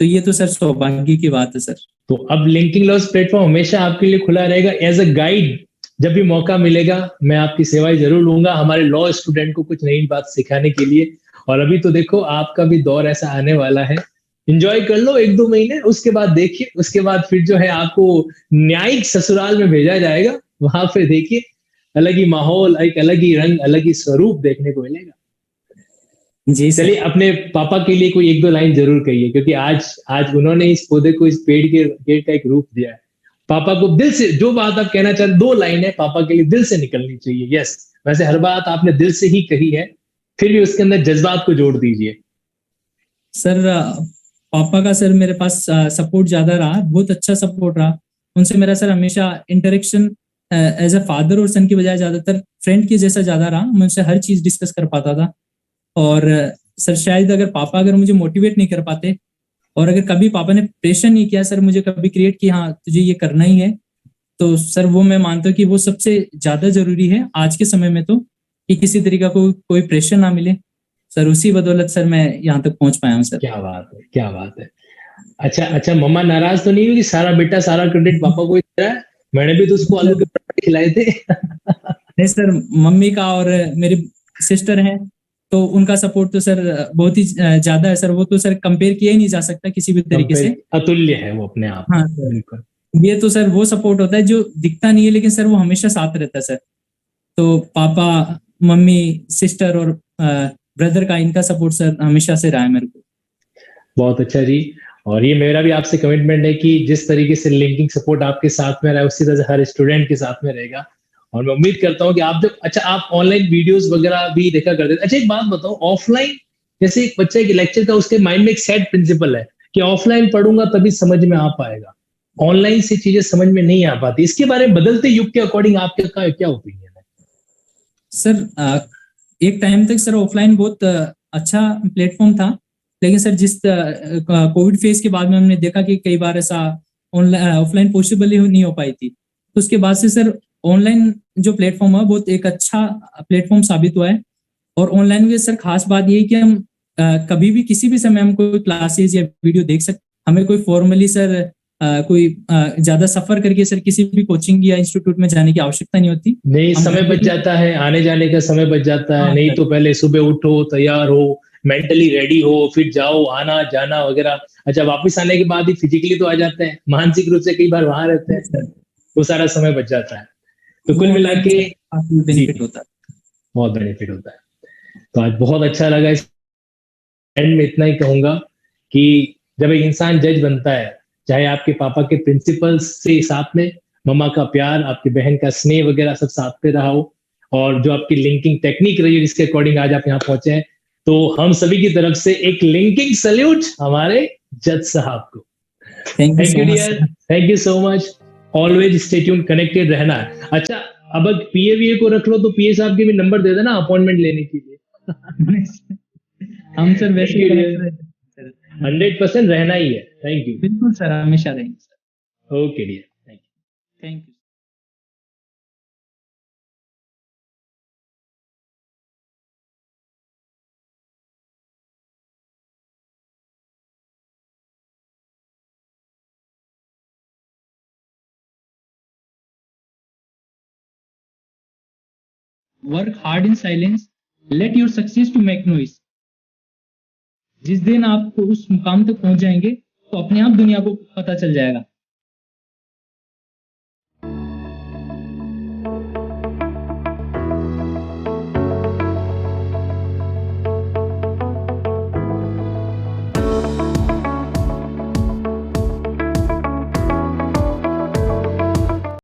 तो ये तो सर सौभाग्य की बात है सर। तो अब लिंकिंग लॉस प्लेटफॉर्म हमेशा आपके लिए खुला रहेगा एज अ गाइड। जब भी मौका मिलेगा मैं आपकी सेवाएं जरूर लूंगा हमारे लॉ स्टूडेंट को कुछ नई बात सिखाने के लिए। और अभी तो देखो आपका भी दौर ऐसा आने वाला है, एंजॉय कर लो 1-2 महीने, उसके बाद देखिए, उसके बाद फिर जो है आपको न्यायिक ससुराल में भेजा जाएगा। वहां पे देखिए अलग ही माहौल, एक अलग ही रंग, अलग ही स्वरूप देखने को मिलेगा। जी सर। चलिए अपने पापा के लिए कोई 1-2 लाइन जरूर कहिए, क्योंकि आज आज उन्होंने इस पौधे को, इस पेड़ का एक रूप दिया है। पापा को दिल से जो बात आप कहना चाहते, 2 लाइन है पापा के लिए दिल से निकलनी चाहिए। यस, वैसे हर बात आपने दिल से ही कही है, फिर भी उसके अंदर जज्बात को जोड़ दीजिए। सर पापा का सर मेरे पास सपोर्ट ज्यादा रहा, बहुत अच्छा सपोर्ट रहा। उनसे मेरा सर हमेशा इंटरेक्शन एज अ फादर और सन की बजाय ज्यादातर फ्रेंड के जैसा ज्यादा रहा। मैं उनसे हर चीज डिस्कस कर पाता था। और सर शायद अगर पापा अगर मुझे मोटिवेट नहीं कर पाते, और अगर कभी पापा ने प्रेशर नहीं किया सर मुझे कभी क्रिएट कि हाँ तुझे ये करना ही है, तो सर वो मैं मानता हूँ कि वो सबसे ज्यादा जरूरी है आज के समय में। तो कि किसी तरीका को कोई प्रेशर ना मिले सर, उसी बदौलत सर मैं यहाँ तक पहुंच पाया हूँ सर। क्या बात है, क्या बात है। अच्छा अच्छा, मम्मा नाराज तो नहीं हुई कि सारा बेटा सारा क्रेडिट पापा को ही दे रहा है? मैंने भी तो उसको आलू के पराठे खिलाए थे। नहीं सर, मम्मी का और मेरी सिस्टर हैं तो उनका सपोर्ट तो सर बहुत ही ज्यादा है सर। वो तो सर कंपेयर किया ही नहीं जा सकता किसी भी तरीके से। अतुल्य है वो अपने आप में। हाँ सर, बिल्कुल। ये तो सर वो सपोर्ट होता है जो दिखता नहीं है लेकिन सर वो हमेशा साथ रहता है सर। तो पापा, मम्मी, सिस्टर और ब्रदर का इनका सपोर्ट सर हमेशा से रहा है मेरे को। बहुत अच्छा जी। और ये मेरा भी आपसे कमिटमेंट है कि जिस तरीके से लिंकिंग सपोर्ट आपके साथ में रहा है उसी तरह से हर स्टूडेंट के साथ में रहेगा। और मैं उम्मीद करता हूँ कि आप जब, अच्छा आप ऑनलाइन वीडियोस वगैरह भी देखा करते थे। अच्छा एक बात बताओ, ऑफलाइन जैसे एक बच्चे के लेक्चर का उसके माइंड में एक सेट प्रिंसिपल है कि ऑफलाइन पढ़ूंगा तभी समझ में आ पाएगा, ऑनलाइन से चीजें समझ में नहीं आ पाती। इसके बारे में बदलते युग के अकॉर्डिंग आपका क्या ओपिनियन है? सर एक टाइम तक सर ऑफलाइन बहुत अच्छा प्लेटफॉर्म था, लेकिन सर जिस कोविड फेज के बाद में हमने देखा कि कई बार ऐसा ऑनलाइन ऑफलाइन पॉसिबल ही नहीं हो पाई थी। तो उसके बाद से सर ऑनलाइन जो प्लेटफॉर्म है बहुत एक अच्छा प्लेटफॉर्म साबित हुआ है। और ऑनलाइन में सर खास बात ये है कि हम कभी भी किसी भी समय हम कोई क्लासेस या वीडियो देख सकते। हमें कोई फॉर्मली सर कोई ज्यादा सफर करके सर किसी भी कोचिंग या इंस्टीट्यूट में जाने की आवश्यकता नहीं होती। नहीं, हम समय बच जाता है, आने जाने का समय बच जाता है। हाँ नहीं सर। तो पहले सुबह उठो, तैयार हो, मेंटली रेडी हो, फिर जाओ, आना जाना वगैरह। अच्छा वापस आने के बाद ही फिजिकली तो आ जाते हैं, मानसिक रूप से कई बार वहां रहते हैं, सर वो सारा समय बच जाता है। तो वो कुल मिला ऑनलाइन के काफी जी बेनिफिट जी, होता है। बहुत बेनिफिट होता है। तो आज बहुत अच्छा लगा। इस एंड में इतना ही कहूंगा कि जब एक इंसान जज बनता है, चाहे आपके पापा के प्रिंसिपल्स से साथ में, मम्मा का प्यार, आपकी बहन का स्नेह वगैरह सब साथ में रहा हो, और जो आपकी लिंकिंग टेक्निक रही है जिसके अकॉर्डिंग आज आप यहाँ पहुंचे हैं, तो हम सभी की तरफ से एक लिंकिंग सल्यूट हमारे जज साहब को। Thank you thank so you much dear, sir. Thank you so much. Always stay tune, connected रहना है। अच्छा, अब पीए को रख लो तो पीए साहब के भी नंबर दे देना अपॉइंटमेंट लेने के लिए। हम सर वैसे थैंक ही यू कनेक्ट डियर, रहते हैं सर। 100% रहना ही है। Thank you. बिल्कुल सर, हमेशा रहेंगे sir. Okay dear, thank you. Thank you. Work hard in silence, let your success to make noise. जिस दिन आप उस मुकाम तक पहुंच जाएंगे तो अपने आप दुनिया को पता चल जाएगा